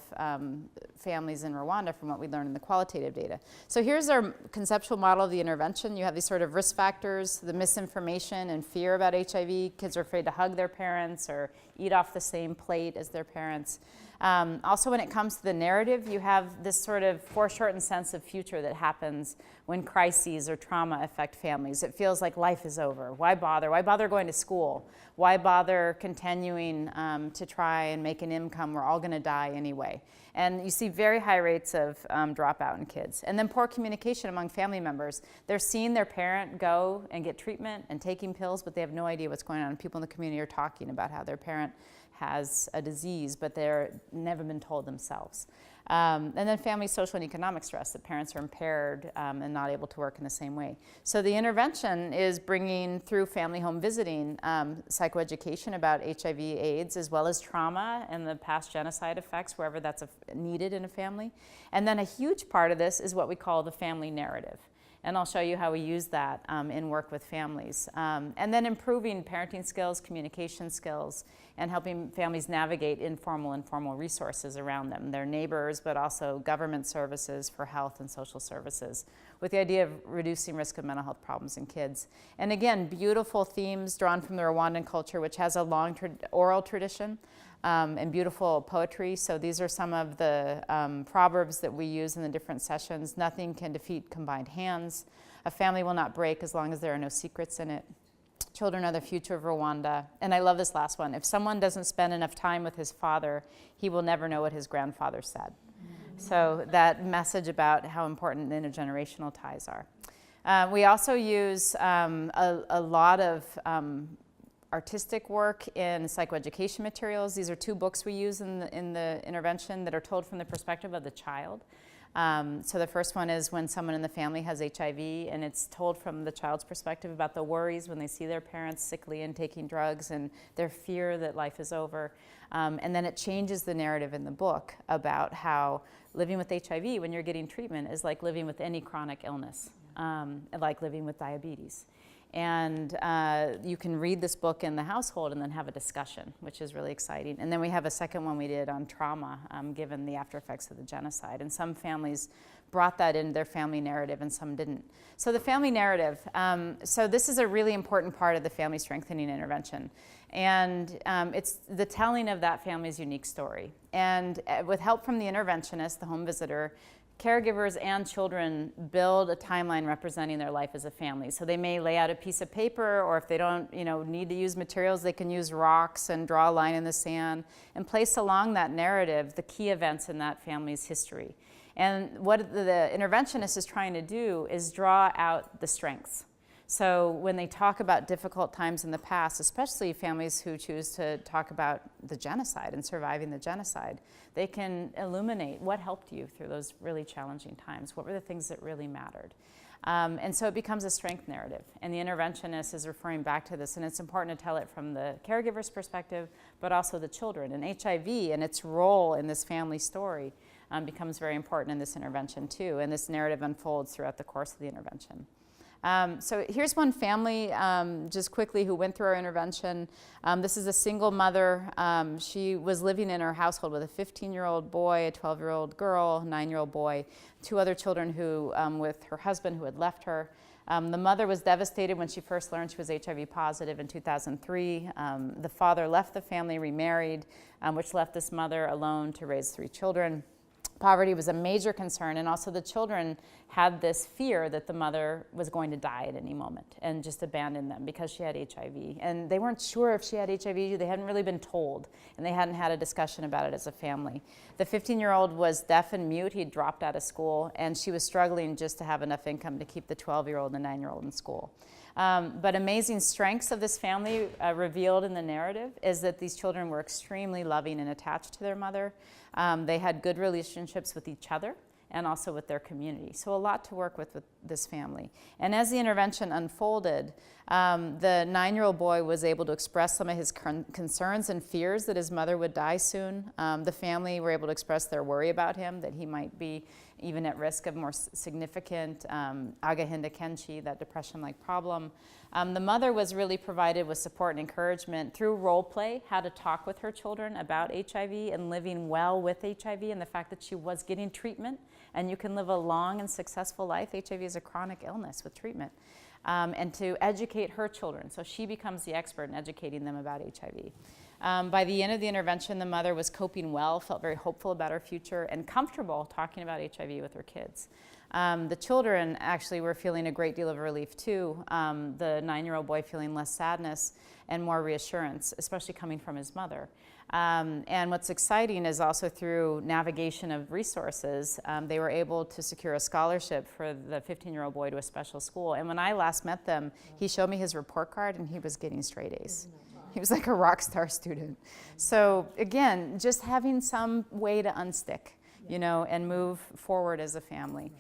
families in Rwanda from what we learned in the qualitative data. So here's our conceptual model of the intervention. You have these sort of risk factors, the misinformation and fear about HIV. Kids are afraid to hug their parents or eat off the same plate as their parents. Also, when it comes to the narrative, you have this sort of foreshortened sense of future that happens when crises or trauma affect families. It feels like life is over. Why bother? Why bother going to school? Why bother continuing to try and make an income? We're all going to die anyway. And you see very high rates of dropout in kids. And then poor communication among family members. They're seeing their parent go and get treatment and taking pills, but they have no idea what's going on. And people in the community are talking about how their parent has a disease, but they're never been told themselves. And then family social and economic stress, that parents are impaired and not able to work in the same way. So the intervention is bringing through family home visiting psychoeducation about HIV AIDS, as well as trauma and the past genocide effects wherever that's needed in a family. And then a huge part of this is what we call the family narrative. And I'll show you how we use that in work with families. And then improving parenting skills, communication skills, and helping families navigate informal and formal resources around them, their neighbors, but also government services for health and social services, with the idea of reducing risk of mental health problems in kids. And again, beautiful themes drawn from the Rwandan culture, which has a long oral tradition. And beautiful poetry. So these are some of the proverbs that we use in the different sessions. Nothing can defeat combined hands. A family will not break as long as there are no secrets in it. Children are the future of Rwanda. And I love this last one. If someone doesn't spend enough time with his father, he will never know what his grandfather said. So that message about how important intergenerational ties are. We also use a lot of artistic work in psychoeducation materials. These are 2 books we use in the intervention that are told from the perspective of the child. So the first one is when someone in the family has HIV, and it's told from the child's perspective about the worries when they see their parents sickly and taking drugs and their fear that life is over. And then it changes the narrative in the book about how living with HIV when you're getting treatment is like living with any chronic illness, like living with diabetes. And you can read this book in the household and then have a discussion, which is really exciting. And then we have a second one we did on trauma, given the after effects of the genocide. And some families brought that into their family narrative and some didn't. So the family narrative, so this is a really important part of the family strengthening intervention. And it's the telling of that family's unique story. And with help from the interventionist, the home visitor, caregivers and children build a timeline representing their life as a family. So they may lay out a piece of paper, or if they don't need to use materials, they can use rocks and draw a line in the sand and place along that narrative the key events in that family's history. And what the interventionist is trying to do is draw out the strengths. So when they talk about difficult times in the past, especially families who choose to talk about the genocide and surviving the genocide, they can illuminate what helped you through those really challenging times. What were the things that really mattered? And so it becomes a strength narrative. And the interventionist is referring back to this. And it's important to tell it from the caregiver's perspective, but also the children. And HIV and its role in this family story becomes very important in this intervention too. And this narrative unfolds throughout the course of the intervention. So here's one family, just quickly, who went through our intervention. This is a single mother. She was living in her household with a 15-year-old boy, a 12-year-old girl, a 9-year-old boy, 2 other children who, with her husband who had left her. The mother was devastated when she first learned she was HIV positive in 2003. The father left the family, remarried, which left this mother alone to raise 3 children. Poverty was a major concern, and also the children had this fear that the mother was going to die at any moment and just abandon them because she had HIV. And they weren't sure if she had HIV. They hadn't really been told, and they hadn't had a discussion about it as a family. The 15-year-old was deaf and mute. He had dropped out of school, and she was struggling just to have enough income to keep the 12-year-old and the 9-year-old in school. But amazing strengths of this family revealed in the narrative is that these children were extremely loving and attached to their mother. They had good relationships with each other and also with their community. So a lot to work with this family. And as the intervention unfolded, the 9-year-old boy was able to express some of his concerns and fears that his mother would die soon. The family were able to express their worry about him, that he might be even at risk of more significant agahinda kenshi, that depression-like problem. The mother was really provided with support and encouragement through role play, how to talk with her children about HIV and living well with HIV, and the fact that she was getting treatment, and you can live a long and successful life. HIV is a chronic illness with treatment. And to educate her children, so she becomes the expert in educating them about HIV. By the end of the intervention, the mother was coping well, felt very hopeful about her future, and comfortable talking about HIV with her kids. The children actually were feeling a great deal of relief too. The 9-year-old boy feeling less sadness and more reassurance, especially coming from his mother. And what's exciting is also through navigation of resources, they were able to secure a scholarship for the 15-year-old boy to a special school. And when I last met them, he showed me his report card and he was getting straight A's. He was like a rock star student. So again, just having some way to unstick, and move forward as a family.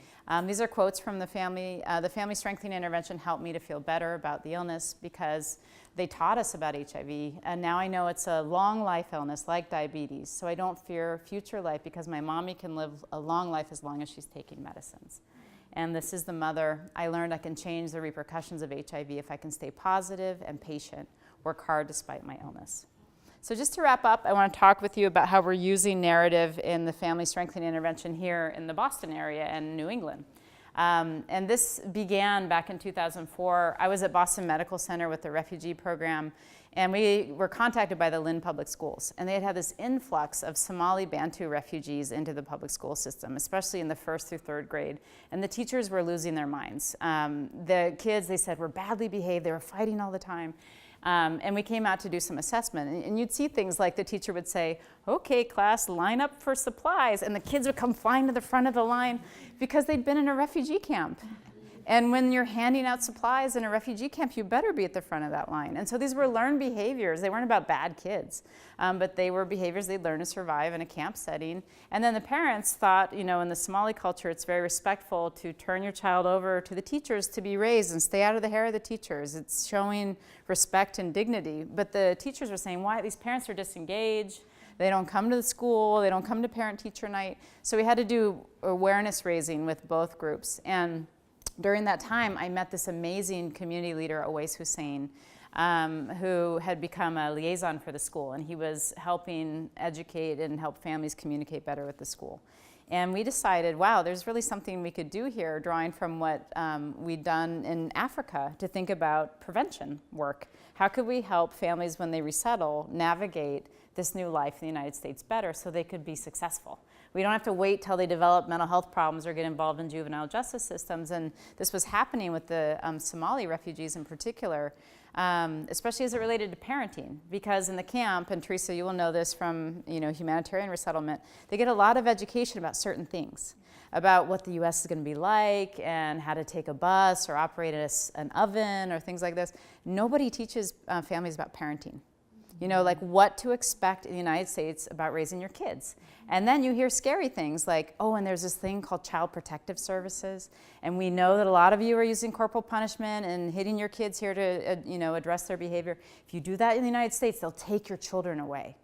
These are quotes from the family. The family strengthening intervention helped me to feel better about the illness because they taught us about HIV, and now I know it's a long life illness like diabetes, so I don't fear future life because my mommy can live a long life as long as she's taking medicines. And this is the mother. I learned I can change the repercussions of HIV if I can stay positive and patient, work hard despite my illness. So just to wrap up, I want to talk with you about how we're using narrative in the family strengthening intervention here in the Boston area and New England. And this began back in 2004. I was at Boston Medical Center with the refugee program, and we were contacted by the Lynn Public Schools. And they had had this influx of Somali Bantu refugees into the public school system, especially in the 1st through 3rd grade. And the teachers were losing their minds. The kids, they said, were badly behaved. They were fighting all the time. And we came out to do some assessment. And you'd see things like the teacher would say, okay, class, line up for supplies. And the kids would come flying to the front of the line because they'd been in a refugee camp. And when you're handing out supplies in a refugee camp, you better be at the front of that line. And so these were learned behaviors. They weren't about bad kids, but they were behaviors they'd learn to survive in a camp setting. And then the parents thought, you know, in the Somali culture, it's very respectful to turn your child over to the teachers to be raised and stay out of the hair of the teachers. It's showing respect and dignity. But the teachers were saying, why? These parents are disengaged. They don't come to the school. They don't come to parent-teacher night. So we had to do awareness raising with both groups. And during that time, I met this amazing community leader, Awais Hussein, who had become a liaison for the school, and he was helping educate and help families communicate better with the school. And we decided, wow, there's really something we could do here, drawing from what we'd done in Africa, to think about prevention work. How could we help families when they resettle navigate this new life in the United States better so they could be successful? We don't have to wait till they develop mental health problems or get involved in juvenile justice systems. And this was happening with the Somali refugees in particular, especially as it related to parenting. Because in the camp, and Theresa, you will know this from humanitarian resettlement, they get a lot of education about certain things, about what the U.S. is going to be like and how to take a bus or operate an oven or things like this. Nobody teaches families about parenting. You know, like what to expect in the United States about raising your kids. And then you hear scary things like, oh, and there's this thing called Child Protective Services. And we know that a lot of you are using corporal punishment and hitting your kids here to address their behavior. If you do that in the United States, they'll take your children away.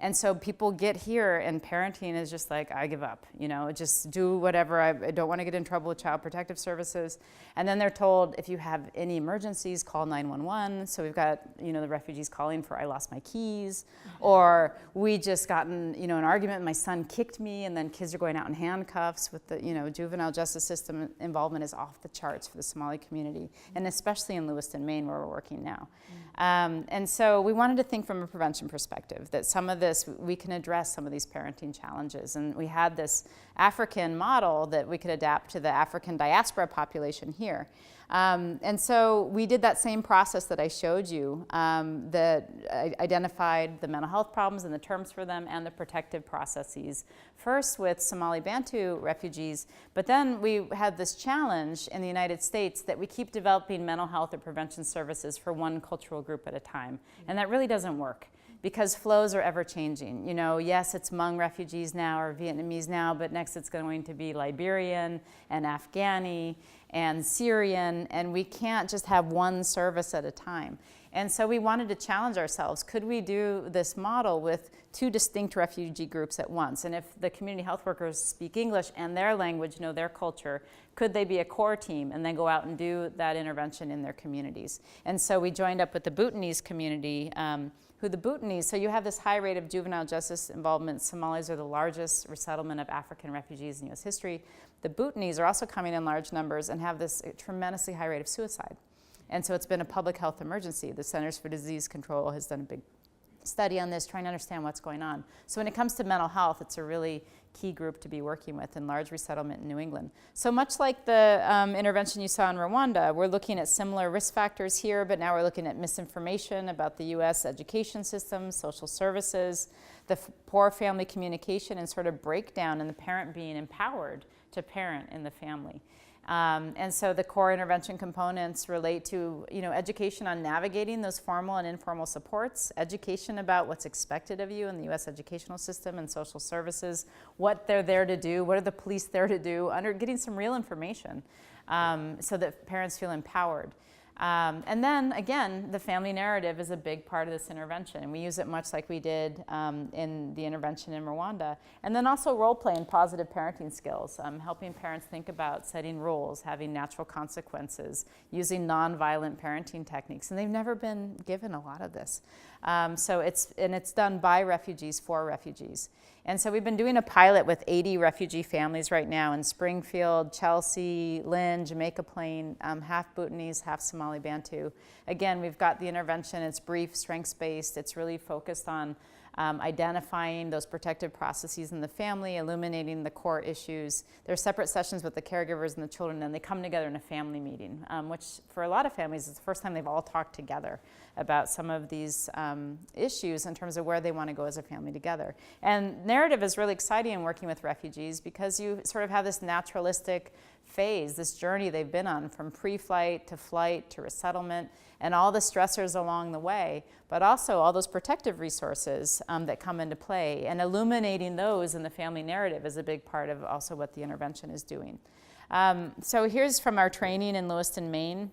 And so people get here and parenting is just like, I give up, just do whatever. I don't want to get in trouble with Child Protective Services. And then they're told, if you have any emergencies, call 911. So we've got, the refugees calling for, I lost my keys. Or we just gotten, an argument, my son kicked me, and then kids are going out in handcuffs with the, juvenile justice system involvement is off the charts for the Somali community. And especially in Lewiston, Maine, where we're working now. And so we wanted to think from a prevention perspective that some of this, we can address some of these parenting challenges. And we had this African model that we could adapt to the African diaspora population here. And so we did that same process that I showed you, that identified the mental health problems and the terms for them and the protective processes. First with Somali Bantu refugees, but then we had this challenge in the United States that we keep developing mental health or prevention services for one cultural group at a time. And that really doesn't work, because flows are ever changing. Yes, it's Hmong refugees now or Vietnamese now, but next it's going to be Liberian and Afghani and Syrian, and we can't just have one service at a time. And so we wanted to challenge ourselves. Could we do this model with two distinct refugee groups at once? And if the community health workers speak English and their language, know their culture, could they be a core team and then go out and do that intervention in their communities? And so we joined up with the Bhutanese community, so you have this high rate of juvenile justice involvement. Somalis are the largest resettlement of African refugees in U.S. history. The Bhutanese are also coming in large numbers and have this tremendously high rate of suicide. And so it's been a public health emergency. The Centers for Disease Control has done a big study on this, trying to understand what's going on. So when it comes to mental health, it's a really key group to be working with in large resettlement in New England. So much like the intervention you saw in Rwanda, we're looking at similar risk factors here, but now we're looking at misinformation about the U.S. education system, social services, the poor family communication, and sort of breakdown in the parent being empowered to parent in the family. And so the core intervention components relate to, education on navigating those formal and informal supports, education about what's expected of you in the U.S. educational system and social services, what they're there to do, what are the police there to do, getting some real information so that parents feel empowered. And then, again, the family narrative is a big part of this intervention, and we use it much like we did in the intervention in Rwanda. And then also role-playing positive parenting skills, helping parents think about setting rules, having natural consequences, using nonviolent parenting techniques. And they've never been given a lot of this. So it's done by refugees for refugees. And so we've been doing a pilot with 80 refugee families right now in Springfield, Chelsea, Lynn, Jamaica Plain, half Bhutanese, half Somali Bantu. Again, we've got the intervention, it's brief, strengths-based, it's really focused on identifying those protective processes in the family, illuminating the core issues. There are separate sessions with the caregivers and the children, and they come together in a family meeting, which for a lot of families is the first time they've all talked together about some of these issues in terms of where they want to go as a family together. And narrative is really exciting in working with refugees because you sort of have this naturalistic phase, this journey they've been on from pre-flight to flight to resettlement and all the stressors along the way, but also all those protective resources that come into play. And illuminating those in the family narrative is a big part of also what the intervention is doing. So here's from our training in Lewiston, Maine,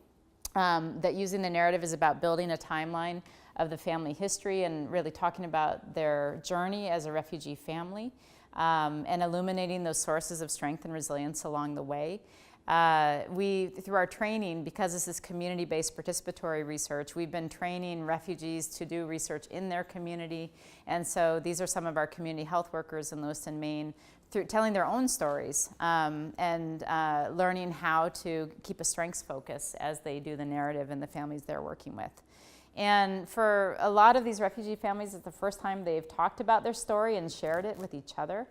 that using the narrative is about building a timeline of the family history and really talking about their journey as a refugee family. And illuminating those sources of strength and resilience along the way. Through our training, because this is community-based participatory research, we've been training refugees to do research in their community. And so these are some of our community health workers in Lewiston, Maine, through telling their own stories and learning how to keep a strengths focus as they do the narrative in the families they're working with. And for a lot of these refugee families, it's the first time they've talked about their story and shared it with each other.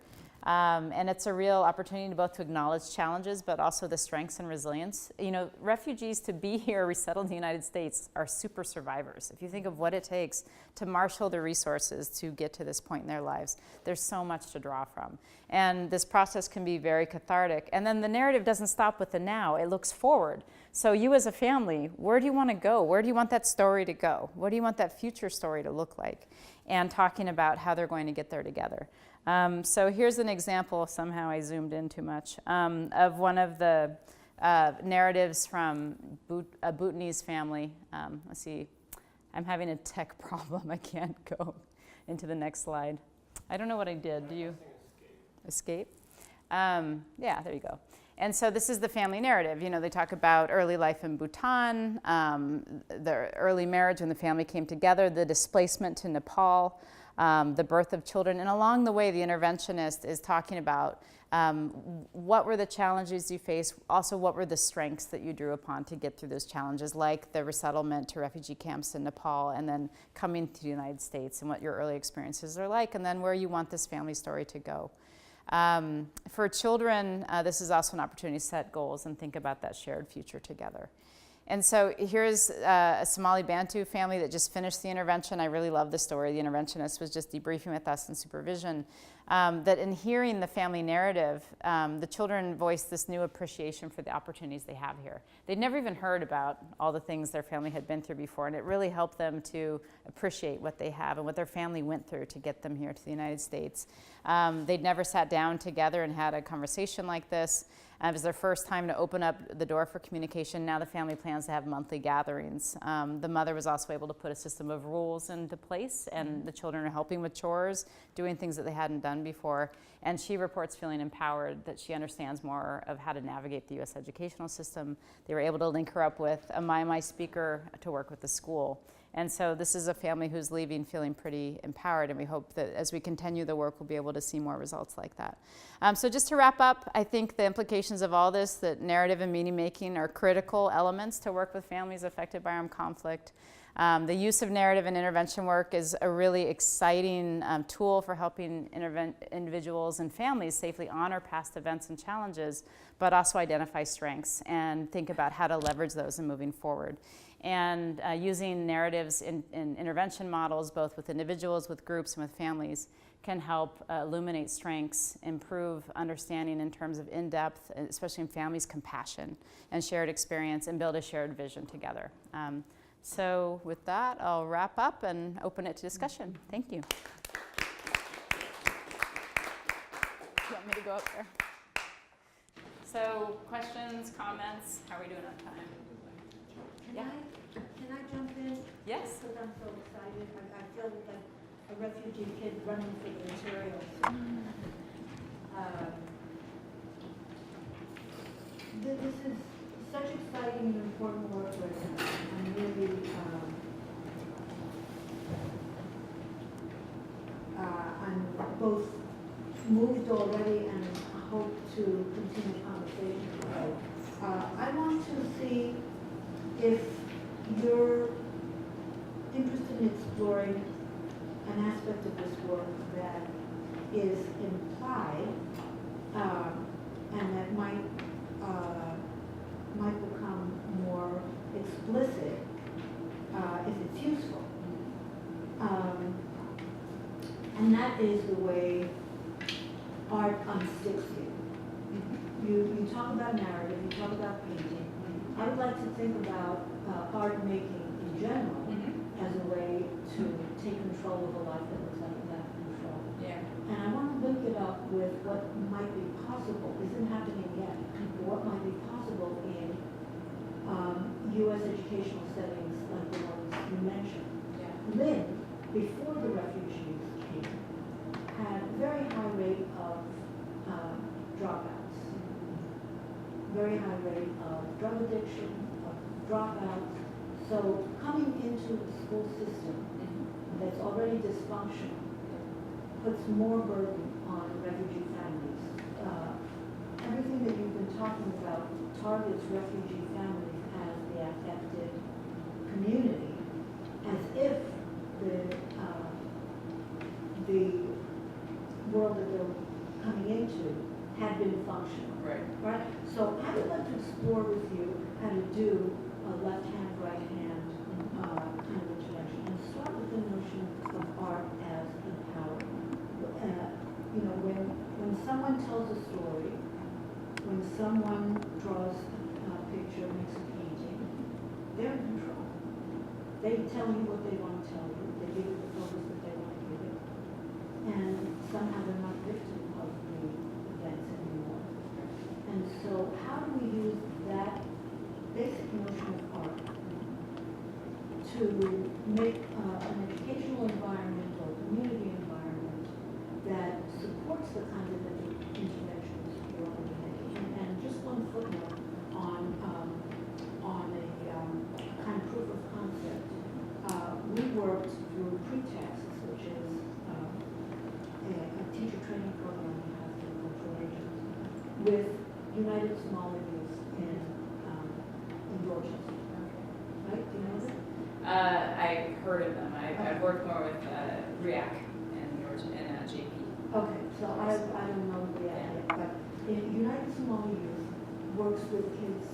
And it's a real opportunity to both to acknowledge challenges, but also the strengths and resilience. You know, refugees to be here resettled in the United States are super survivors. If you think of what it takes to marshal the resources to get to this point in their lives, there's so much to draw from. And this process can be very cathartic. And then the narrative doesn't stop with the now, it looks forward. So you as a family, where do you want to go? Where do you want that story to go? What do you want that future story to look like? And talking about how they're going to get there together. So here's an example, somehow I zoomed in too much, of one of the narratives from a Bhutanese family. Let's see, I'm having a tech problem. I can't go into the next slide. I don't know what I did. Do you? Escape? Yeah, there you go. And so this is the family narrative. You know, they talk about early life in Bhutan, the early marriage when the family came together, the displacement to Nepal, the birth of children. And along the way, the interventionist is talking about what were the challenges you faced, also what were the strengths that you drew upon to get through those challenges, like the resettlement to refugee camps in Nepal, and then coming to the United States and what your early experiences are like, and then where you want this family story to go. For children, this is also an opportunity to set goals and think about that shared future together. And so here's a Somali Bantu family that just finished the intervention. I really love the story. The interventionist was just debriefing with us in supervision. That in hearing the family narrative, the children voiced this new appreciation for the opportunities they have here. They'd never even heard about all the things their family had been through before, and it really helped them to appreciate what they have and what their family went through to get them here to the United States. They'd never sat down together and had a conversation like this. It was their first time to open up the door for communication. Now the family plans to have monthly gatherings. The mother was also able to put a system of rules into place, and the children are helping with chores, doing things that they hadn't done before. And she reports feeling empowered, that she understands more of how to navigate the U.S. educational system. They were able to link her up with a My speaker to work with the school. And so this is a family who's leaving feeling pretty empowered, and we hope that as we continue the work, we'll be able to see more results like that. So just to wrap up, I think the implications of all this, that narrative and meaning making are critical elements to work with families affected by armed conflict. The use of narrative and intervention work is a really exciting tool for helping individuals and families safely honor past events and challenges, but also identify strengths and think about how to leverage those in moving forward. And using narratives in intervention models, both with individuals, with groups, and with families, can help illuminate strengths, improve understanding in terms of in-depth, especially in families, compassion and shared experience, and build a shared vision together. So with that, I'll wrap up and open it to discussion. Thank you. Do you want me to go up there? So questions, comments, how are we doing on time? Can I jump in? Yes. Because I'm so excited. I feel like a refugee kid running for the materials. This is such exciting and important work right now. I'm really I'm both moved already and hope to continue conversation. I want to see if you're interested in exploring an aspect of this work that is implied and that might become more explicit if it's useful. And that is the way art unsticks you. You talk about narrative, you talk about painting. I would like to think about art making in general as a way to take control of a life that looks like without control. Yeah. And I want to link it up with what might be possible, isn't happening yet, but what might be possible in U.S. educational settings like the ones you mentioned. Yeah. Lynn, before the refugees came, had a very high rate of dropouts, very high rate of drug addiction, of dropouts. So coming into the school system that's already dysfunctional puts more burden on refugee families. Everything that you've been talking about targets refugee families as the affected community, as if the world that they're coming into had been functional. Right? So I would like to explore with you how to do a left hand, right hand kind of intervention, and start with the notion of art as empowering. When someone tells a story, when someone draws a picture, makes a painting, they're in control. They tell you what they want to tell you. They give you the focus that they want to give it. And somehow they're not victim of the events anymore. And so how do we use that basic notion of art to make an educational environment or community environment that supports the kind of interventions you're undertaking? And just one footnote on a kind of proof of concept. We worked through Pretext, which is a teacher training program we have through cultural agents, with United Somali Youth in Dorchester. Right? Do you know that? I've heard of them. I've worked more with REAC and JP. Okay, so I don't know the yet, but United Somali Youth works with kids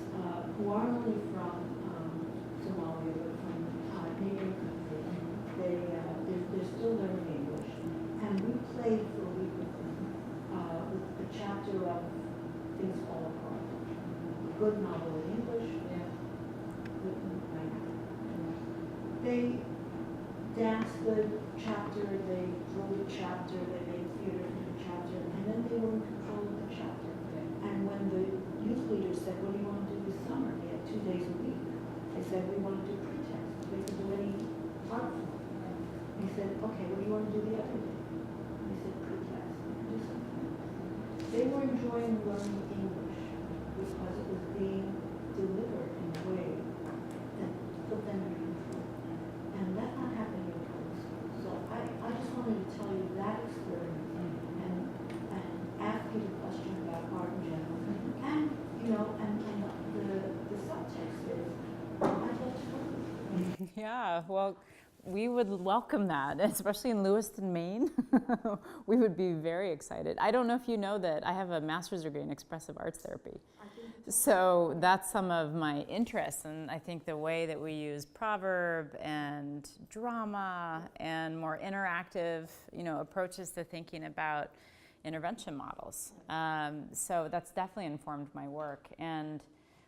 who aren't only from Somalia, but from neighboring countries. They're still learning English. And we played for a week with them with a chapter of Things Fall Apart. A good novel in English, written right now. They danced the chapter, they drew the chapter, they made theater in the chapter, and then they were in control of the chapter. And when the youth leader said, what do you want to do this summer? They had 2 days a week. They said, we want to do Pretext. They could do any art form. He said, okay, what do you want to do the other day? They said, Pretext. Do something. They were enjoying learning English because it was being delivered in a way that put them in control. And that's not happening in public school. So I just wanted to tell you that experience and ask you the question about art in general. And, the subtext is, I'd love to work with you. Yeah, well, we would welcome that, especially in Lewiston, Maine. We would be very excited. I don't know if you know that I have a master's degree in expressive arts therapy. So that's some of my interests, and I think the way that we use proverb and drama and more interactive, approaches to thinking about intervention models. So that's definitely informed my work. And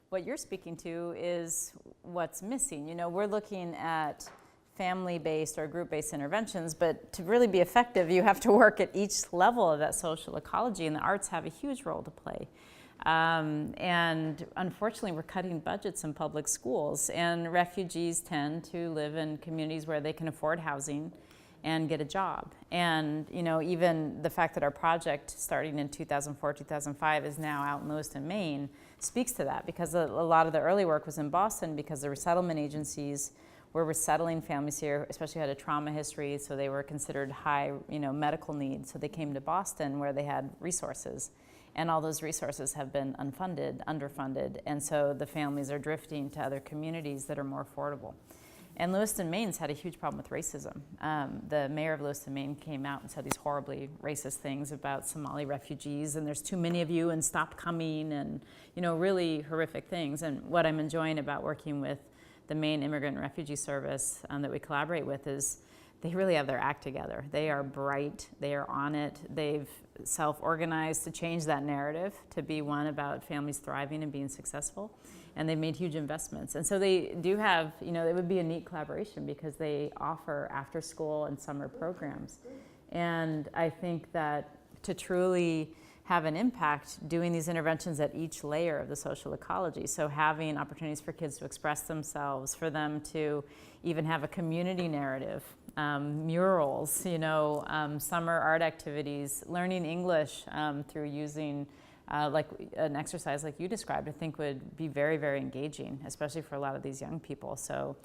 what you're speaking to is what's missing. We're looking at family-based or group-based interventions, but to really be effective, you have to work at each level of that social ecology, and the arts have a huge role to play. And unfortunately, we're cutting budgets in public schools, and refugees tend to live in communities where they can afford housing and get a job. And even the fact that our project, starting in 2004, 2005, is now out in Lewiston, Maine, speaks to that, because a lot of the early work was in Boston because the resettlement agencies were resettling families here, especially who had a trauma history, so they were considered high, medical needs. So they came to Boston where they had resources. And all those resources have been unfunded, underfunded, and so the families are drifting to other communities that are more affordable. And Lewiston, Maine's had a huge problem with racism. The mayor of Lewiston, Maine came out and said these horribly racist things about Somali refugees, and there's too many of you, and stop coming, and really horrific things. And what I'm enjoying about working with the Maine Immigrant and Refugee Service that we collaborate with is they really have their act together. They are bright, they are on it, they've self-organized to change that narrative to be one about families thriving and being successful. And they've made huge investments. And so they do have, it would be a neat collaboration because they offer after school and summer programs. And I think that to truly have an impact, doing these interventions at each layer of the social ecology, so having opportunities for kids to express themselves, for them to even have a community narrative, murals, summer art activities, learning English through using like an exercise like you described, I think would be very, very engaging, especially for a lot of these young people. So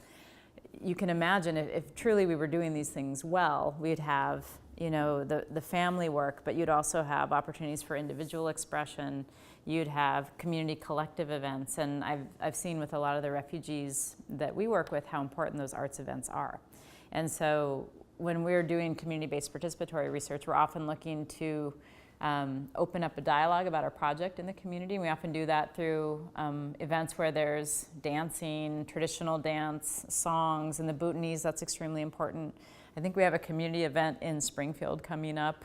you can imagine if truly we were doing these things well, we'd have, the family work, but you'd also have opportunities for individual expression. You'd have community collective events. And I've seen with a lot of the refugees that we work with how important those arts events are. And so when we're doing community-based participatory research, we're often looking to open up a dialogue about our project in the community. And we often do that through events where there's dancing, traditional dance, songs. In the Bhutanese, that's extremely important. I think we have a community event in Springfield coming up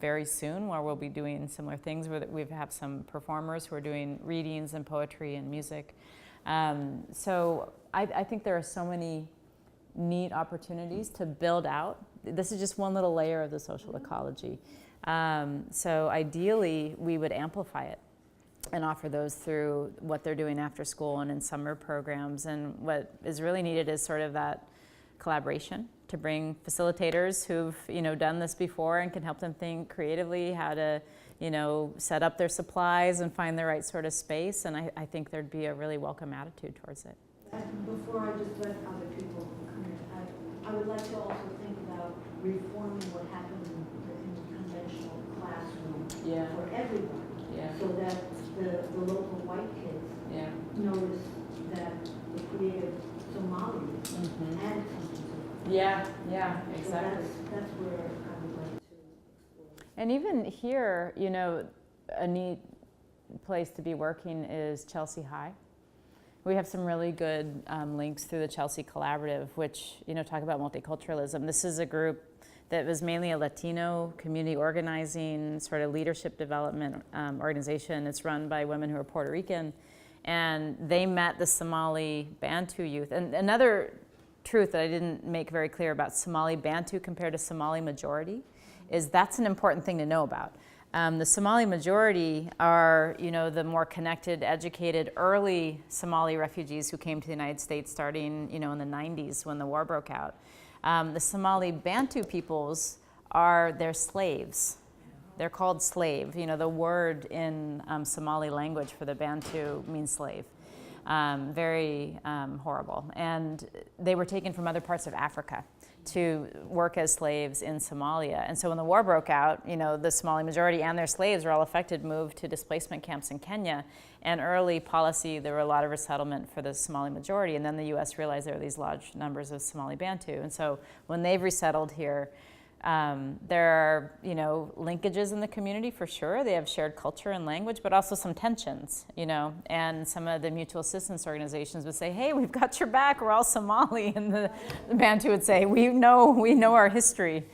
very soon where we'll be doing similar things. Where we have some performers who are doing readings and poetry and music. So I think there are so many neat opportunities to build out. This is just one little layer of the social ecology. So ideally, we would amplify it and offer those through what they're doing after school and in summer programs. And what is really needed is sort of that collaboration to bring facilitators who've done this before and can help them think creatively how to set up their supplies and find the right sort of space. And I think there'd be a really welcome attitude towards it. And before I just let other people come in, I would like to also think about reforming what happens in the conventional classroom for everyone, so that the local white kids notice that the creative Somali added something to it. Exactly. So that's where I would like to explore. And even here, a neat place to be working is Chelsea High. We have some really good links through the Chelsea Collaborative, which talk about multiculturalism. This is a group that was mainly a Latino community organizing, sort of leadership development organization. It's run by women who are Puerto Rican, and they met the Somali Bantu youth. And another truth that I didn't make very clear about Somali Bantu compared to Somali majority is that's an important thing to know about. The Somali majority are, the more connected, educated, early Somali refugees who came to the United States starting, in the 90s when the war broke out. The Somali Bantu peoples they're slaves. They're called slave. The word in Somali language for the Bantu means slave. Very horrible. And they were taken from other parts of Africa to work as slaves in Somalia. And so when the war broke out, the Somali majority and their slaves were all affected, moved to displacement camps in Kenya. And early policy, there were a lot of resettlement for the Somali majority. And then the US realized there were these large numbers of Somali Bantu. And so when they've resettled here, there are, linkages in the community for sure. They have shared culture and language, but also some tensions, and some of the mutual assistance organizations would say, hey, we've got your back, we're all Somali. And the Bantu would say, we know our history.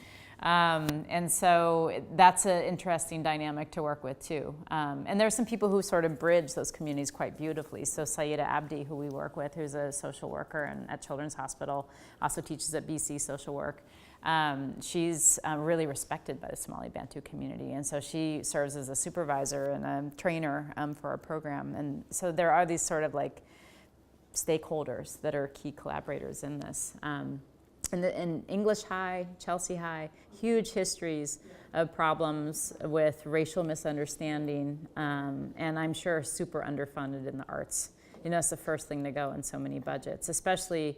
And so that's an interesting dynamic to work with too. And there are some people who sort of bridge those communities quite beautifully. So Saida Abdi, who we work with, who's a social worker and at Children's Hospital, also teaches at BC social work. She's really respected by the Somali Bantu community, and so she serves as a supervisor and a trainer for our program. And so there are these sort of like stakeholders that are key collaborators in this. In English High, Chelsea High, huge histories of problems with racial misunderstanding, and I'm sure super underfunded in the arts. It's the first thing to go in so many budgets, especially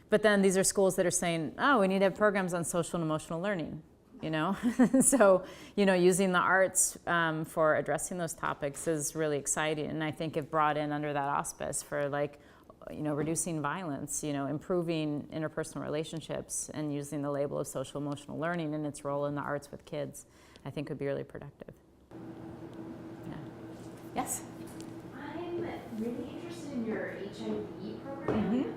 But then these are schools that are saying, oh, we need to have programs on social and emotional learning, you know? So, you know, using the arts for addressing those topics is really exciting. And I think if brought in under that auspice for like, you know, reducing violence, you know, improving interpersonal relationships and using the label of social emotional learning and its role in the arts with kids, I think would be really productive. Yeah. Yes? I'm really interested in your HIV program.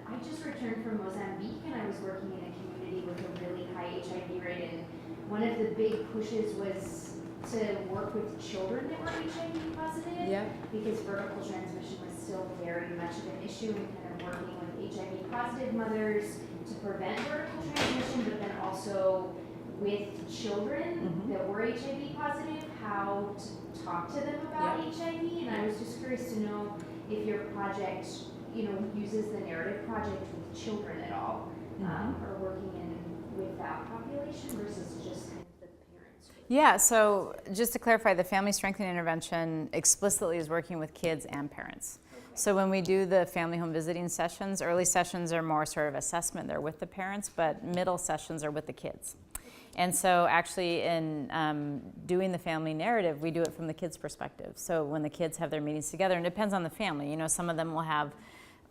I just returned from Mozambique and I was working in a community with a really high HIV rate, and one of the big pushes was to work with children that were HIV positive, because vertical transmission was still very much of an issue, and kind of working with HIV positive mothers to prevent vertical transmission, but then also with children that were HIV positive, how to talk to them about HIV. And I was just curious to know if your project, you know, uses the narrative project with children at all, or working with that population versus just kind of the parents. Yeah, so just to clarify, the Family Strengthening Intervention explicitly is working with kids and parents. So when we do the family home visiting sessions, early sessions are more sort of assessment, they're with the parents, but middle sessions are with the kids. And so actually in doing the family narrative, we do it from the kids' perspective. So when the kids have their meetings together, and it depends on the family, you know, some of them will have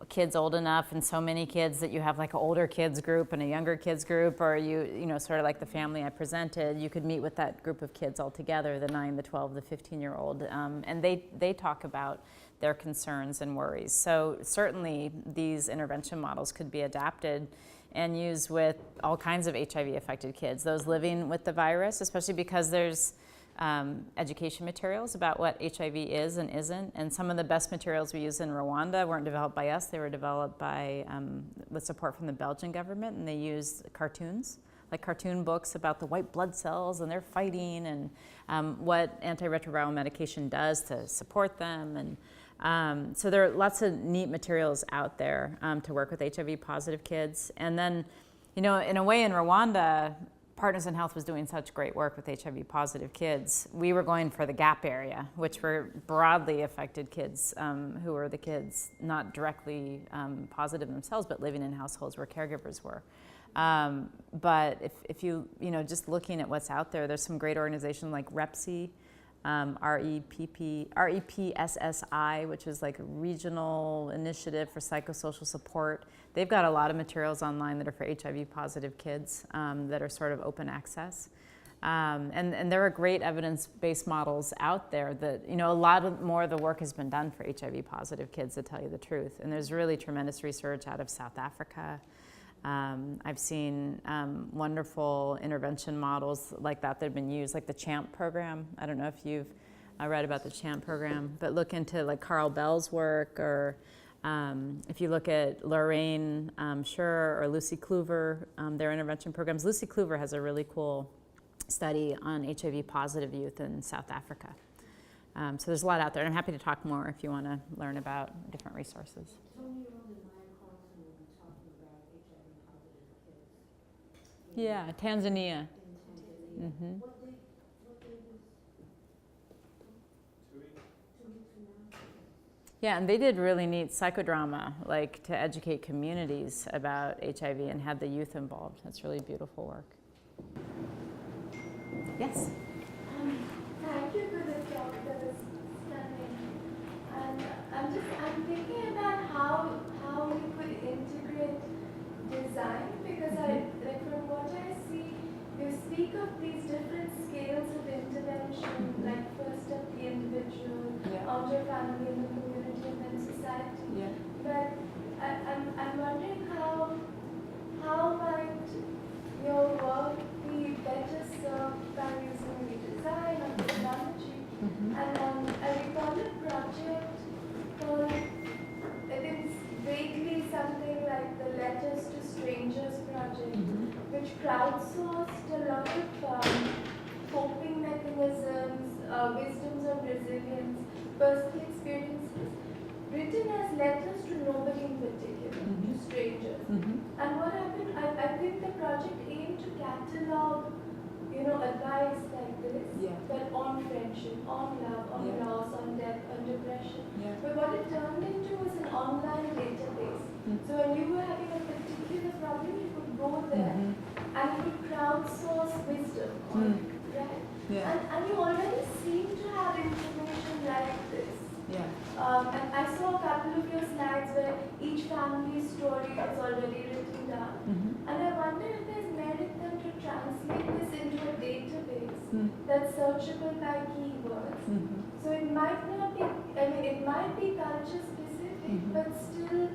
kids old enough and so many kids that you have like an older kids group and a younger kids group, or you know, sort of like the family I presented, you could meet with that group of kids all together, the 9, the 12, the 15-year-old, and they talk about their concerns and worries. So certainly these intervention models could be adapted and used with all kinds of HIV-affected kids, those living with the virus, especially because there's education materials about what HIV is and isn't. And some of the best materials we use in Rwanda weren't developed by us, they were developed by, with support from the Belgian government, and they used cartoons, like cartoon books about the white blood cells and their fighting and what antiretroviral medication does to support them. And so there are lots of neat materials out there to work with HIV positive kids. And then, you know, in a way in Rwanda, Partners in Health was doing such great work with HIV positive kids. We were going for the gap area, which were broadly affected kids who were the kids not directly positive themselves, but living in households where caregivers were. But if you know, just looking at what's out there, there's some great organizations like REPSI, REPSSI, which is like a regional initiative for psychosocial support. They've got a lot of materials online that are for HIV positive kids that are sort of open access. And there are great evidence-based models out there that, you know, a lot more of the work has been done for HIV positive kids, to tell you the truth. And there's really tremendous research out of South Africa. I've seen wonderful intervention models like that have been used, like the CHAMP program. I don't know if you've read about the CHAMP program, but look into like Carl Bell's work, or if you look at Lorraine Schur or Lucy Kluver, their intervention programs. Lucy Kluver has a really cool study on HIV positive youth in South Africa. So there's a lot out there, and I'm happy to talk more if you want to learn about different resources. Yeah, Tanzania. Mm-hmm. Yeah, and they did really neat psychodrama, like to educate communities about HIV and had the youth involved. That's really beautiful work. Yes? Thank you for the talk, that was stunning. And I'm thinking about how we could integrate design, because from what I see, you speak of these different scales of intervention, like first at the individual, onto family and the community, and then society. But I'm wondering how might your work be better served by using redesign or technology? And I recall a project called, I think it's vaguely something like the Letters to Strangers project, which crowdsourced a lot of coping mechanisms, wisdoms of resilience, personal experiences, written as letters to nobody in particular, to strangers. And what happened, I think the project aimed to catalog, you know, advice like this, but on friendship, on love, on loss, on death, on depression. But what it turned into was an online database. So when you were having a right? Yeah. And you already seem to have information like this. Yeah. And I saw a couple of your slides where each family's story is already written down. And I wonder if there's merit then to translate this into a database that's searchable by keywords. So it might not be, I mean, it might be culture specific, but still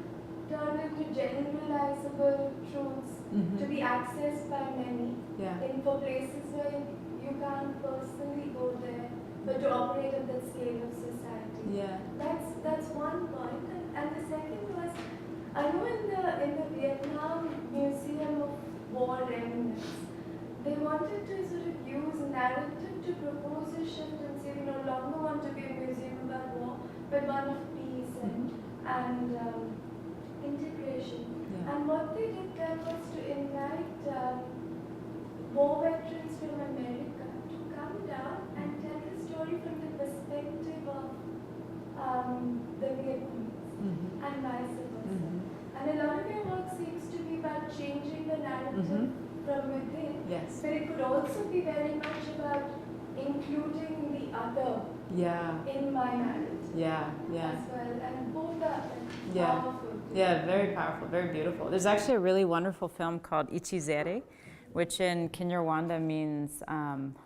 turn into generalizable truths to be accessed by many for places where you can't personally go there, but to operate at that scale of society. Yeah. That's one point. And the second was, I know in the Vietnam Museum of War Remnants, they wanted to sort of use narrative to propose a shift and say we no longer want to be a museum about war, but one of peace and integration. Yeah. And what they did there was to invite war veterans from America to come down and tell the story from the perspective of the Vietnamese and vice versa. And a lot of your work seems to be about changing the narrative from within. Yes. But it could also be very much about including the other in my narrative as well. And both are powerful. Yeah, very powerful, very beautiful. There's actually a really wonderful film called Ichizere, which in Kinyarwanda means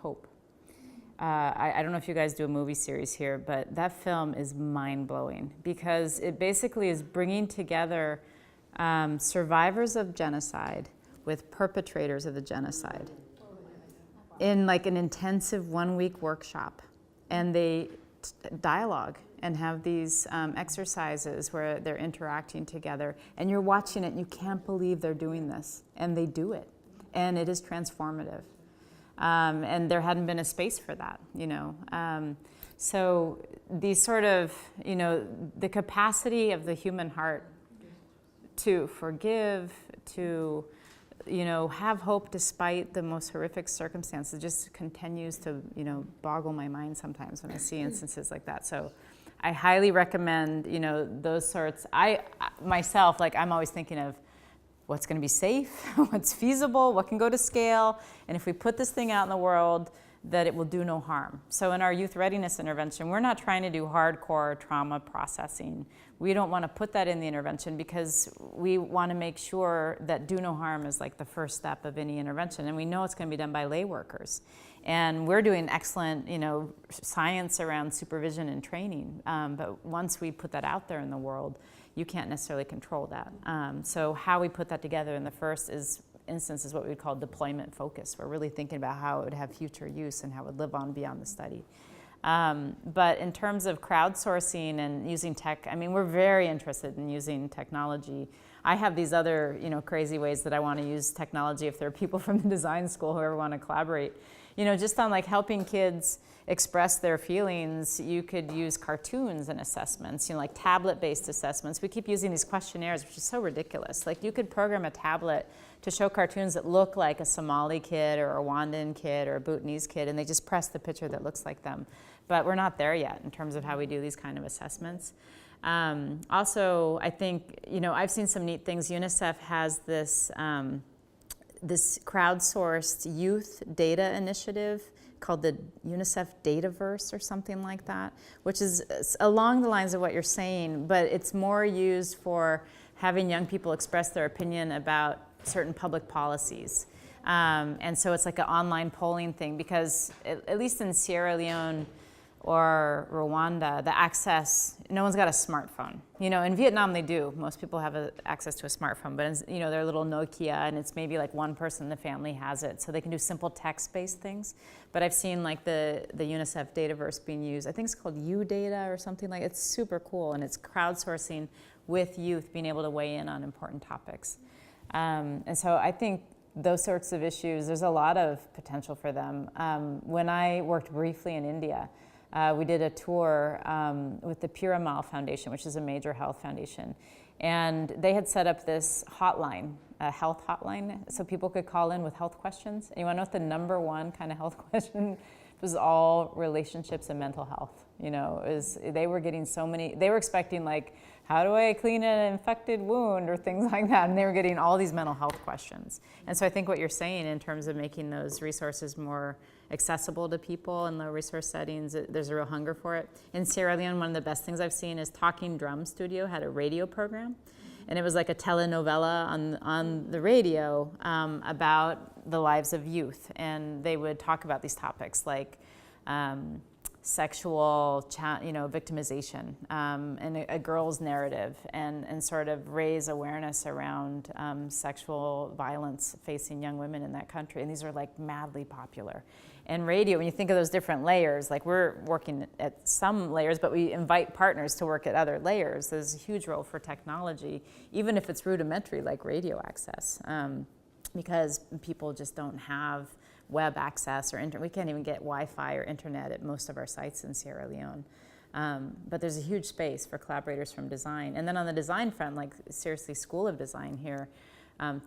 hope. I don't know if you guys do a movie series here, but that film is mind-blowing because it basically is bringing together survivors of genocide with perpetrators of the genocide in like an intensive 1-week workshop. And they dialogue and have these exercises where they're interacting together. And you're watching it and you can't believe they're doing this. And they do it. And it is transformative. And there hadn't been a space for that, you know. So these sort of, you know, the capacity of the human heart to forgive, to, you know, have hope despite the most horrific circumstances just continues to, you know, boggle my mind sometimes when I see instances like that. So I highly recommend, you know, those sorts. Myself, like, I'm always thinking of what's going to be safe, what's feasible, what can go to scale, and if we put this thing out in the world, that it will do no harm. So in our youth readiness intervention, we're not trying to do hardcore trauma processing. We don't want to put that in the intervention because we want to make sure that do no harm is like the first step of any intervention, and we know it's going to be done by lay workers. And we're doing excellent, you know, science around supervision and training, but once we put that out there in the world, you can't necessarily control that. So how we put that together in the first instance is what we would call deployment focus. We're really thinking about how it would have future use and how it would live on beyond the study. But in terms of crowdsourcing and using tech, I mean, we're very interested in using technology. I have these other, you know, crazy ways that I want to use technology if there are people from the design school who ever want to collaborate. You know, just on like helping kids express their feelings, you could use cartoons and assessments, you know, like tablet-based assessments. We keep using these questionnaires, which is so ridiculous. Like, you could program a tablet to show cartoons that look like a Somali kid or a Rwandan kid or a Bhutanese kid, and they just press the picture that looks like them. But we're not there yet in terms of how we do these kind of assessments. Also, I think, you know, I've seen some neat things. UNICEF has this, this crowdsourced youth data initiative called the UNICEF Dataverse or something like that, which is along the lines of what you're saying, but it's more used for having young people express their opinion about certain public policies. And so it's like an online polling thing because at least in Sierra Leone or Rwanda, the access, no one's got a smartphone. You know, in Vietnam they do. Most people have access to a smartphone, but it's, you know, their little Nokia, and it's maybe like one person in the family has it, so they can do simple text-based things. But I've seen like the UNICEF Dataverse being used. I think it's called UData or something like. It's super cool, and it's crowdsourcing with youth being able to weigh in on important topics. And so I think those sorts of issues, there's a lot of potential for them. When I worked briefly in India, we did a tour with the Piramal Foundation, which is a major health foundation. And they had set up this hotline, a health hotline, so people could call in with health questions. And you want to know what the #1 kind of health question was all relationships and mental health. You know, they were getting so many, they were expecting like, how do I clean an infected wound or things like that? And they were getting all these mental health questions. And so I think what you're saying in terms of making those resources more accessible to people in low resource settings, there's a real hunger for it. In Sierra Leone, one of the best things I've seen is Talking Drum Studio had a radio program. And it was like a telenovela on the radio about the lives of youth. And they would talk about these topics like sexual victimization and a girl's narrative, and sort of raise awareness around sexual violence facing young women in that country. And these are like madly popular. And radio, when you think of those different layers, like we're working at some layers, but we invite partners to work at other layers. There's a huge role for technology, even if it's rudimentary like radio access, because people just don't have web access or we can't even get Wi-Fi or internet at most of our sites in Sierra Leone. But there's a huge space for collaborators from design. And then on the design front, like seriously, School of Design here,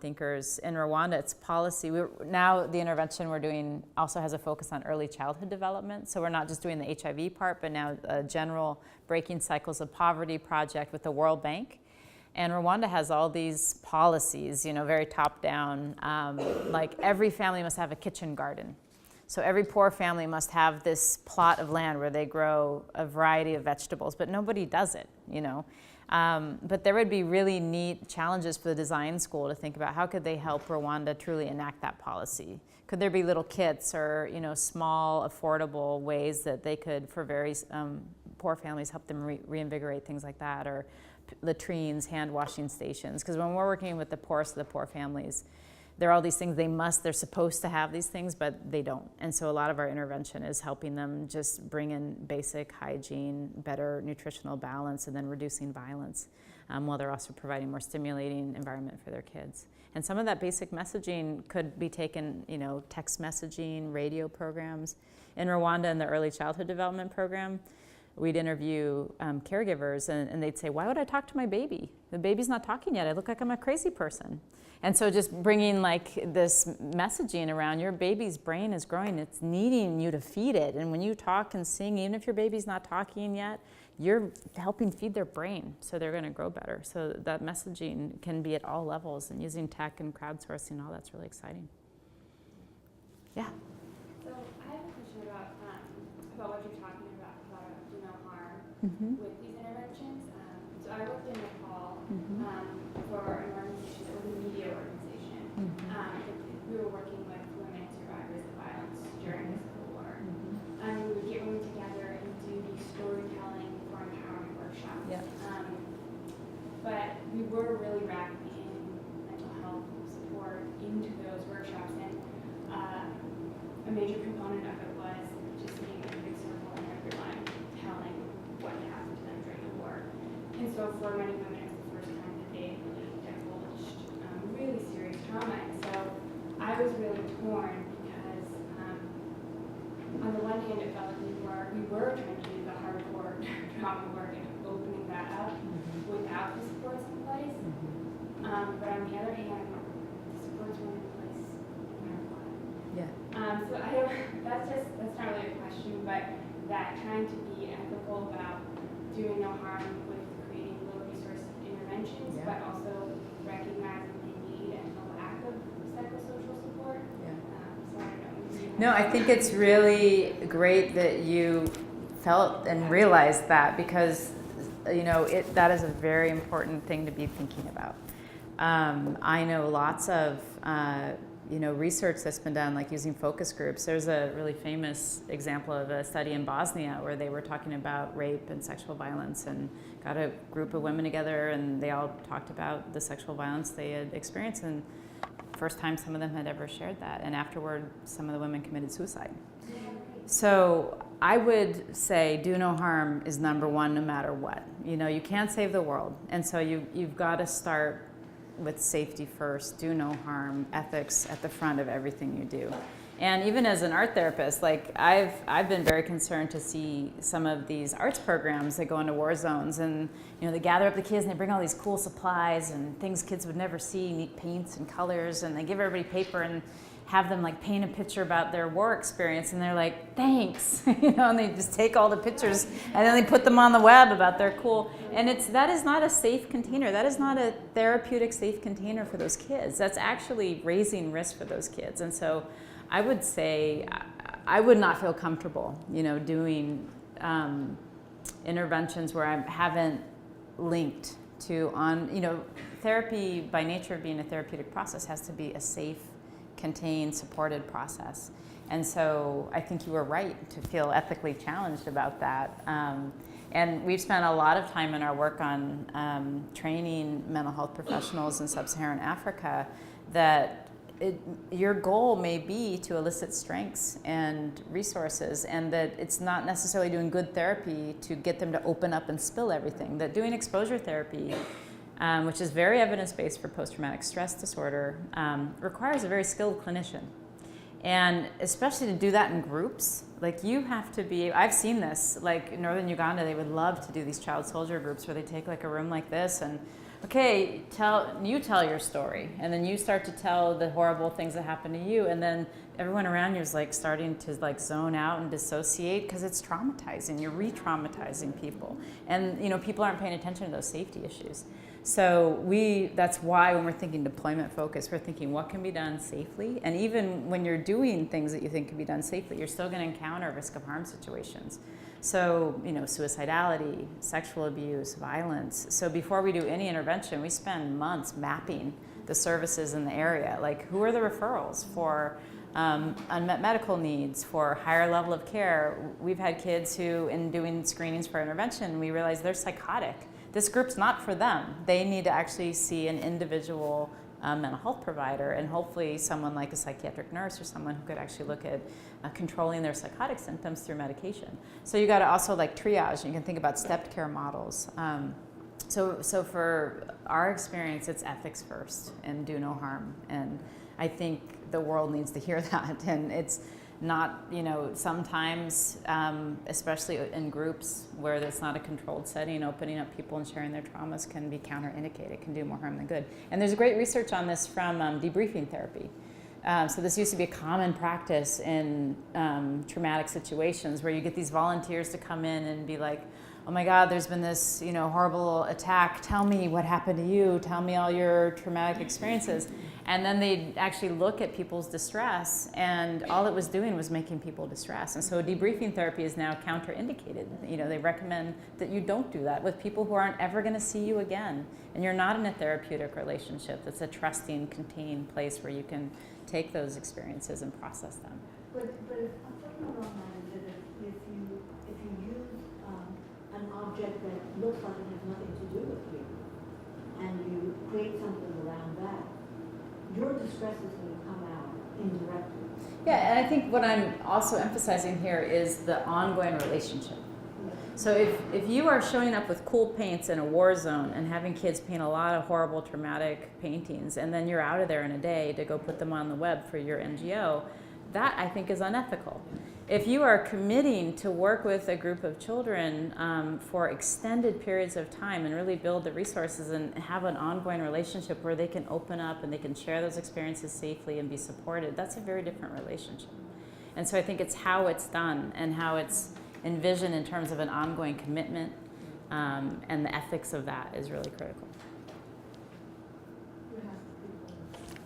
thinkers. In Rwanda, it's policy. Now the intervention we're doing also has a focus on early childhood development. So we're not just doing the HIV part, but now a general Breaking Cycles of Poverty project with the World Bank. And Rwanda has all these policies, you know, very top down, like every family must have a kitchen garden. So every poor family must have this plot of land where they grow a variety of vegetables, but nobody does it, you know. But there would be really neat challenges for the design school to think about how could they help Rwanda truly enact that policy. Could there be little kits or, you know, small, affordable ways that they could, for very poor families, help them reinvigorate things like that, or latrines, hand washing stations? Because when we're working with the poorest of the poor families, there are all these things they're supposed to have these things, but they don't. And so a lot of our intervention is helping them just bring in basic hygiene, better nutritional balance, and then reducing violence, while they're also providing more stimulating environment for their kids. And some of that basic messaging could be taken, you know, text messaging, radio programs. In Rwanda, in the early childhood development program, we'd interview caregivers, and they'd say, why would I talk to my baby? The baby's not talking yet. I look like I'm a crazy person. And so just bringing like this messaging around your baby's brain is growing. It's needing you to feed it. And when you talk and sing, even if your baby's not talking yet, you're helping feed their brain, so they're going to grow better. So that messaging can be at all levels, and using tech and crowdsourcing, all that's really exciting. Yeah. So I have a question about what you're talking about do no harm with these interventions. So I worked in Nepal for an organization, it was a media organization. We were working with women survivors of violence during the Civil War. We would get women together and do these storytelling for empowerment workshops. Yeah. But we were really wrapping in mental health support into those workshops, and a major component of it was just being in a big circle and everyone telling what happened to them during the war. And so for many women, it was the first time that they really divulged really serious trauma. And so I was really torn because on the one hand, it felt like we were trying to do the hardcore trauma work and opening that up without the supports in place. But on the other hand, the supports weren't in place no matter what. Yeah. So that's not really a question, but that trying to be ethical about doing no harm with creating low resource interventions, but also recognizing the need and the lack of psychosocial support. So I don't know. No, I think it's really great that you felt and realized that, because you know that is a very important thing to be thinking about. I know lots of research that's been done, like using focus groups. There's a really famous example of a study in Bosnia where they were talking about rape and sexual violence, and got a group of women together, and they all talked about the sexual violence they had experienced, and first time some of them had ever shared that, and afterward some of the women committed suicide. So I would say do no harm is number one no matter what. You know, you can't save the world, and so you've got to start with safety first, do no harm, ethics at the front of everything you do. And even as an art therapist, like I've been very concerned to see some of these arts programs that go into war zones, and they gather up the kids and they bring all these cool supplies and things kids would never see, neat paints and colors, and they give everybody paper and have them like paint a picture about their war experience, and they're like, thanks, and they just take all the pictures and then they put them on the web about their cool, and that is not a safe container. That is not a therapeutic safe container for those kids. That's actually raising risk for those kids. And so I would say I would not feel comfortable, doing interventions where I haven't linked to therapy by nature of being a therapeutic process has to be a safe, contained, supported process. And so I think you were right to feel ethically challenged about that. And we've spent a lot of time in our work on training mental health professionals in sub-Saharan Africa that your goal may be to elicit strengths and resources, and that it's not necessarily doing good therapy to get them to open up and spill everything. That doing exposure therapy, which is very evidence-based for post-traumatic stress disorder, requires a very skilled clinician. And especially to do that in groups, like you have to be, I've seen this, like in northern Uganda, they would love to do these child soldier groups where they take like a room like this and, okay, tell your story. And then you start to tell the horrible things that happen to you. And then everyone around you is like starting to like zone out and dissociate because it's traumatizing. You're re-traumatizing people. And people aren't paying attention to those safety issues. So that's why when we're thinking deployment focus, we're thinking what can be done safely. And even when you're doing things that you think can be done safely, you're still going to encounter risk of harm situations. So, suicidality, sexual abuse, violence. So before we do any intervention, we spend months mapping the services in the area. Like, who are the referrals for unmet medical needs, for higher level of care? We've had kids who, in doing screenings for intervention, we realize they're psychotic. This group's not for them. They need to actually see an individual mental health provider, and hopefully someone like a psychiatric nurse or someone who could actually look at controlling their psychotic symptoms through medication. So you got to also like triage. You can think about stepped care models. So for our experience, it's ethics first and do no harm. And I think the world needs to hear that. And it's not, sometimes, especially in groups where it's not a controlled setting, opening up people and sharing their traumas can be counterindicated. It can do more harm than good. And there's great research on this from debriefing therapy. So this used to be a common practice in traumatic situations where you get these volunteers to come in and be like, oh my God, there's been this horrible attack. Tell me what happened to you. Tell me all your traumatic experiences. And then they'd actually look at people's distress, and all it was doing was making people distress. And so debriefing therapy is now counterindicated. They recommend that you don't do that with people who aren't ever going to see you again. And you're not in a therapeutic relationship. It's a trusting, contained place where you can take those experiences and process them. But if I'm talking about that, if you use an object that looks like it has nothing to do with you, and you create something around that, your distress is going to come out indirectly. Yeah, and I think what I'm also emphasizing here is the ongoing relationship. So if you are showing up with cool paints in a war zone and having kids paint a lot of horrible traumatic paintings, and then you're out of there in a day to go put them on the web for your NGO, that I think is unethical. If you are committing to work with a group of children for extended periods of time and really build the resources and have an ongoing relationship where they can open up and they can share those experiences safely and be supported, that's a very different relationship. And so I think it's how it's done and how it's envisioned in terms of an ongoing commitment, and the ethics of that is really critical.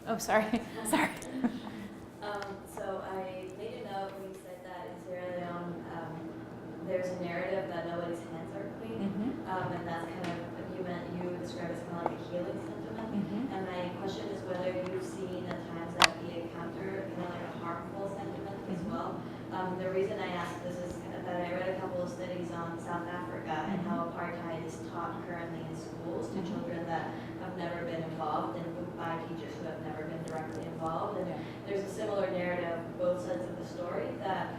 Oh, sorry. Sorry. So I made a note when you said that in Sierra Leone, there's a narrative that nobody's hands are clean, and that's kind of you describe as kind of like a healing sentiment. And my question is whether you've seen at times that be encountered, like a harmful sentiment as well. The reason I ask this is that I read a couple of studies on South Africa and how apartheid is taught currently in schools to children that have never been involved and by teachers who have never been directly involved. And there's a similar narrative, both sides of the story, that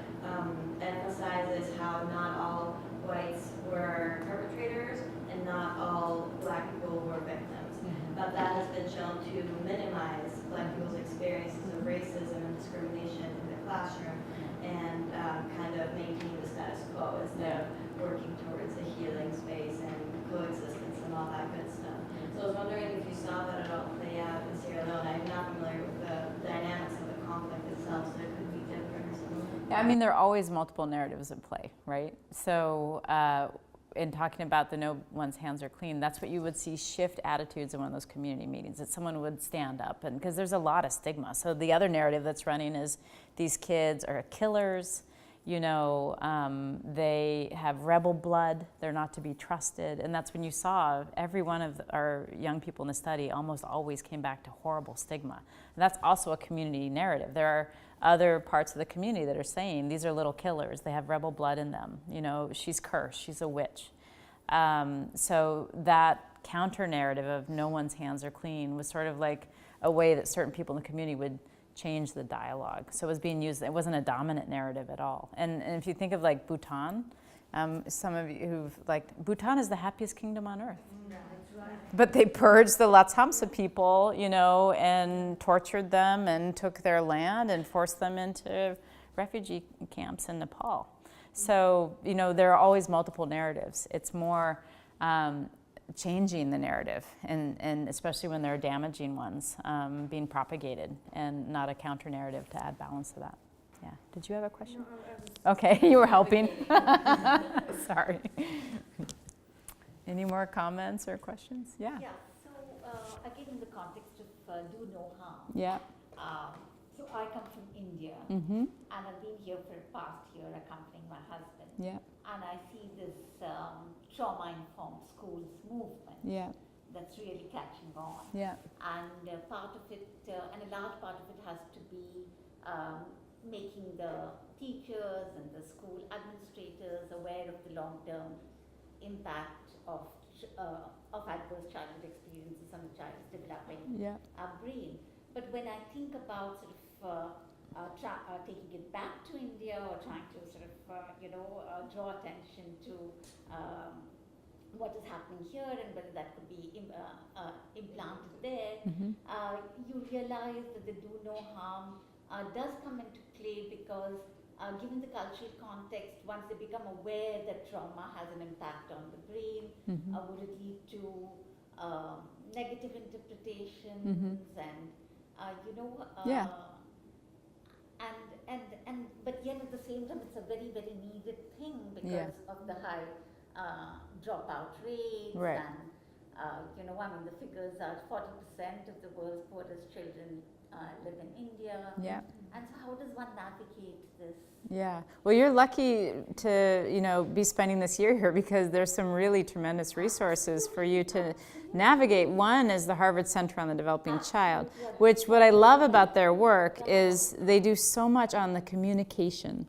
emphasizes how not all whites were perpetrators and not all black people were victims. But that has been shown to minimize black people's experiences of racism and discrimination in the as they're working towards a healing space and coexistence and all that good stuff. So I was wondering if you saw that at all play out in Sierra Leone. I'm not familiar with the dynamics of the conflict itself, so it could be different or something. Yeah, I mean, there are always multiple narratives at play, right? So in talking about the no one's hands are clean, that's what you would see shift attitudes in one of those community meetings, that someone would stand up, and because there's a lot of stigma. So the other narrative that's running is these kids are killers, you know, they have rebel blood, they're not to be trusted, and that's when you saw every one of our young people in the study almost always came back to horrible stigma. And that's also a community narrative. There are other parts of the community that are saying these are little killers, they have rebel blood in them, you know, she's cursed, she's a witch. So that counter narrative of no one's hands are clean was sort of like a way that certain people in the community would change the dialogue. So it was being used, it wasn't a dominant narrative at all. And if you think of like Bhutan, some of you who've like, Bhutan is the happiest kingdom on earth. But they purged the Lhasa people, you know, and tortured them and took their land and forced them into refugee camps in Nepal. So, you know, there are always multiple narratives. It's more changing the narrative, and especially when there are damaging ones being propagated, and not a counter narrative to add balance to that. Yeah. Did you have a question? No, okay, you were helping. Sorry. Any more comments or questions? Yeah. Yeah, so again in the context of do no harm. Yeah. So I come from India, Mm-hmm. and I've been here for the past year accompanying my husband. Yeah. And I see this trauma-informed schools movement Yeah. that's really catching on. Yeah. And part of it, and a large part of it has to be making the teachers and the school administrators aware of the long-term impact of adverse childhood experiences on the child's developing Yeah. brain. But when I think about sort of taking it back to India, or trying to sort of draw attention to what is happening here and whether that could be implanted there, Mm-hmm. you realize that the do no harm does come into play because given the cultural context, once they become aware that trauma has an impact on the brain, Mm-hmm. would it lead to negative interpretations Mm-hmm. and Yeah. and but yet at the same time it's a very, very needed thing because Yeah. of the high dropout rates. Right. And I mean the figures are 40% of the world's poorest children live in India. Yeah. And so how does one navigate this? Yeah. Well, you're lucky to, be spending this year here, because there's some really tremendous resources for you to navigate. One is the Harvard Center on the Developing Child, which what I love about their work is they do so much on the communication.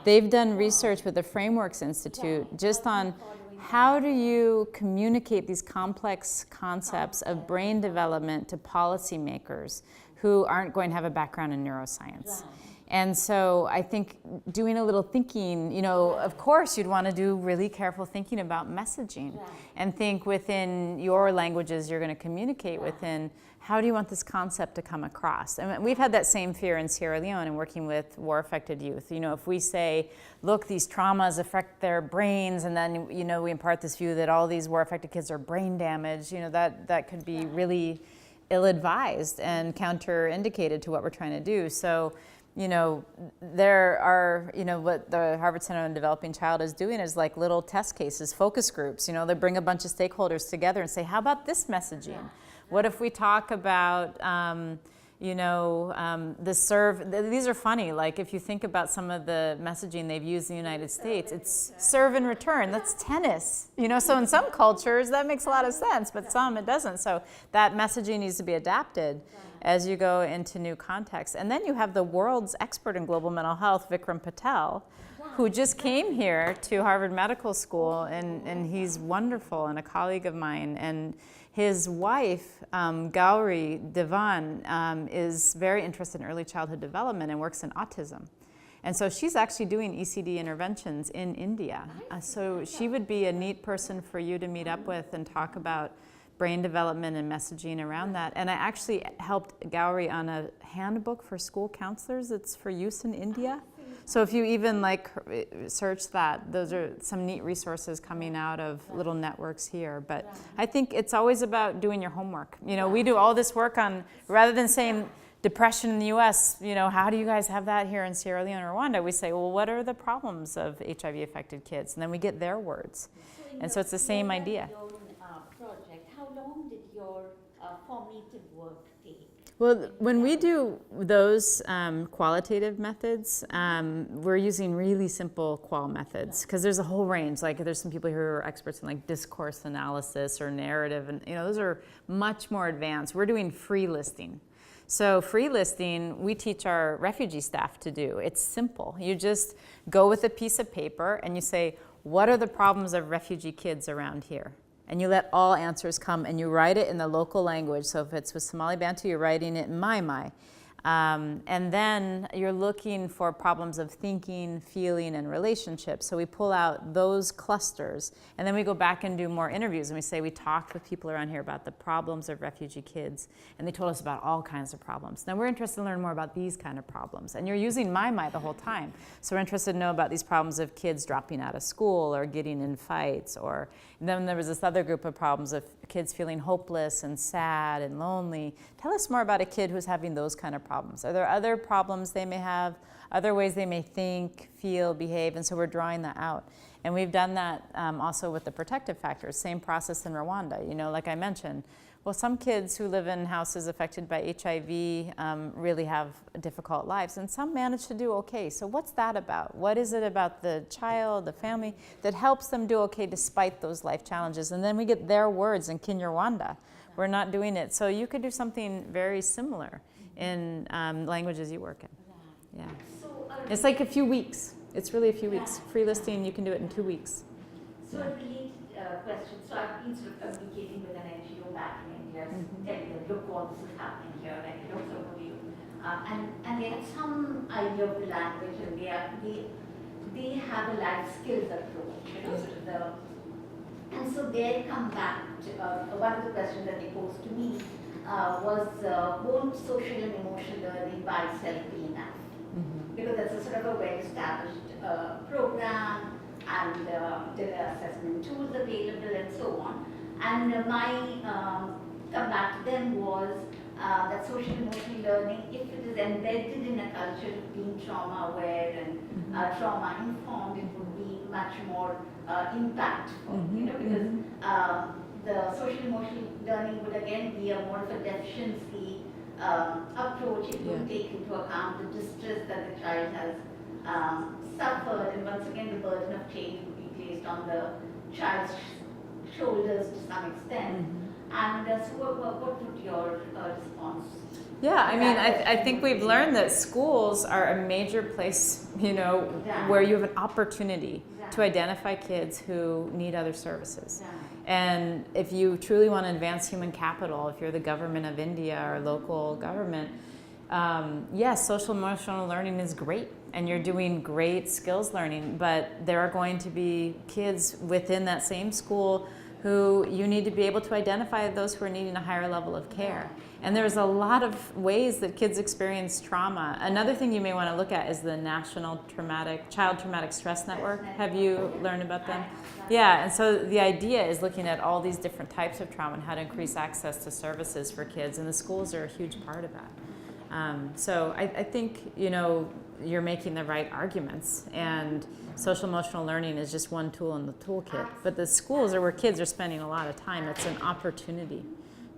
They've done research with the Frameworks Institute just on how do you communicate these complex concepts of brain development to policymakers who aren't going to have a background in neuroscience. And so I think doing a little thinking, of course you'd want to do really careful thinking about messaging and think within your languages you're going to communicate within, how do you want this concept to come across? And we've had that same fear in Sierra Leone in working with war-affected youth. If we say, look, these traumas affect their brains, and then, we impart this view that all these war-affected kids are brain damaged, that could be really ill-advised and counter-indicated to what we're trying to do. So, there are, what the Harvard Center on the Developing Child is doing is like little test cases, focus groups. They bring a bunch of stakeholders together and say, how about this messaging? What if we talk about, these are funny. Like if you think about some of the messaging they've used in the United States, it's serve and return. That's tennis. So in some cultures that makes a lot of sense, but some it doesn't. So that messaging needs to be adapted as you go into new contexts. And then you have the world's expert in global mental health, Vikram Patel, who just came here to Harvard Medical School, and he's wonderful and a colleague of mine. And his wife, Gauri Devan, is very interested in early childhood development and works in autism. And so she's actually doing ECD interventions in India. So she would be a neat person for you to meet up with and talk about brain development and messaging around that. And I actually helped Gauri on a handbook for school counselors that's for use in India. So if you even like search that, those are some neat resources coming out of little networks here. But I think it's always about doing your homework. You know, we do all this work on, rather than saying depression in the US, you know, how do you guys have that here in Sierra Leone or Rwanda? We say, well, what are the problems of HIV affected kids? And then we get their words. And so it's the same idea. Project, how long did your formative work take? Well, when we do those qualitative methods, we're using really simple qual methods because there's a whole range. Like there's some people who are experts in like discourse analysis or narrative, and you know those are much more advanced. We're doing free listing. So free listing, we teach our refugee staff to do. It's simple. You just go with a piece of paper and you say, what are the problems of refugee kids around here? And you let all answers come and you write it in the local language. So if it's with Somali Bantu, you're writing it in Mai. And then you're looking for problems of thinking, feeling, and relationships. So we pull out those clusters, and then we go back and do more interviews, and we say we talked with people around here about the problems of refugee kids, and they told us about all kinds of problems. Now we're interested in learning more about these kind of problems, and you're using Mai the whole time. So we're interested to know about these problems of kids dropping out of school or getting in fights, or and then there was this other group of problems of kids feeling hopeless and sad and lonely. Tell us more about a kid who's having those kind of problems. Are there other problems they may have, other ways they may think, feel, behave, and so we're drawing that out. And we've done that also with the protective factors, same process in Rwanda. You know, like I mentioned, well, some kids who live in houses affected by HIV really have difficult lives, and some manage to do okay. So what's that about? What is it about the child, the family, that helps them do okay despite those life challenges? And then we get their words in Kinyarwanda. We're not doing it. So you could do something very similar in languages you work in. Yeah. It's like a few weeks. It's really a few weeks. Free listing, you can do it in 2 weeks. So a related question. So I've been sort of communicating with an NGO back in India, telling them, look, all this is happening here, and it looks overview. And they have some idea of the language, and they have a life skills approach, you know, sort of the. And so they come back to one of the questions that they posed to me was, won't social and emotional learning by itself be enough? Because that's a sort of a well-established program, and there are assessment tools available and so on. And my comeback to them was that social emotional learning, if it is embedded in a culture of being trauma aware and trauma informed, it would be much more impactful, you know, because the social emotional learning would again be a more of a deficiency approach. It would take into account the distress that the child has suffered, and once again the burden of change would be placed on the child's shoulders to some extent. And so what would your response? Yeah, I mean, I think we've learned that schools are a major place, you know, where you have an opportunity to identify kids who need other services. And if you truly want to advance human capital, if you're the government of India or local government, yes, social emotional learning is great, and you're doing great skills learning, but there are going to be kids within that same school who you need to be able to identify those who are needing a higher level of care. And there's a lot of ways that kids experience trauma. Another thing you may want to look at is the National Child Traumatic Stress Network. Have you learned about them? Yeah, and so the idea is looking at all these different types of trauma and how to increase access to services for kids, and the schools are a huge part of that. So I think, you know, you're making the right arguments, and social emotional learning is just one tool in the toolkit. But the schools are where kids are spending a lot of time. It's an opportunity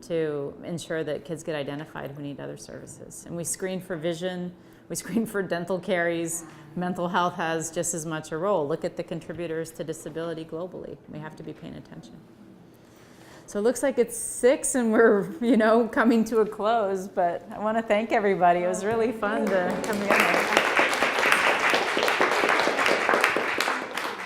to ensure that kids get identified who need other services. And we screen for vision, we screen for dental caries. Mental health has just as much a role. Look at the contributors to disability globally. We have to be paying attention. So it looks like it's 6 and we're, you know, coming to a close, but I want to thank everybody. It was really fun to come together.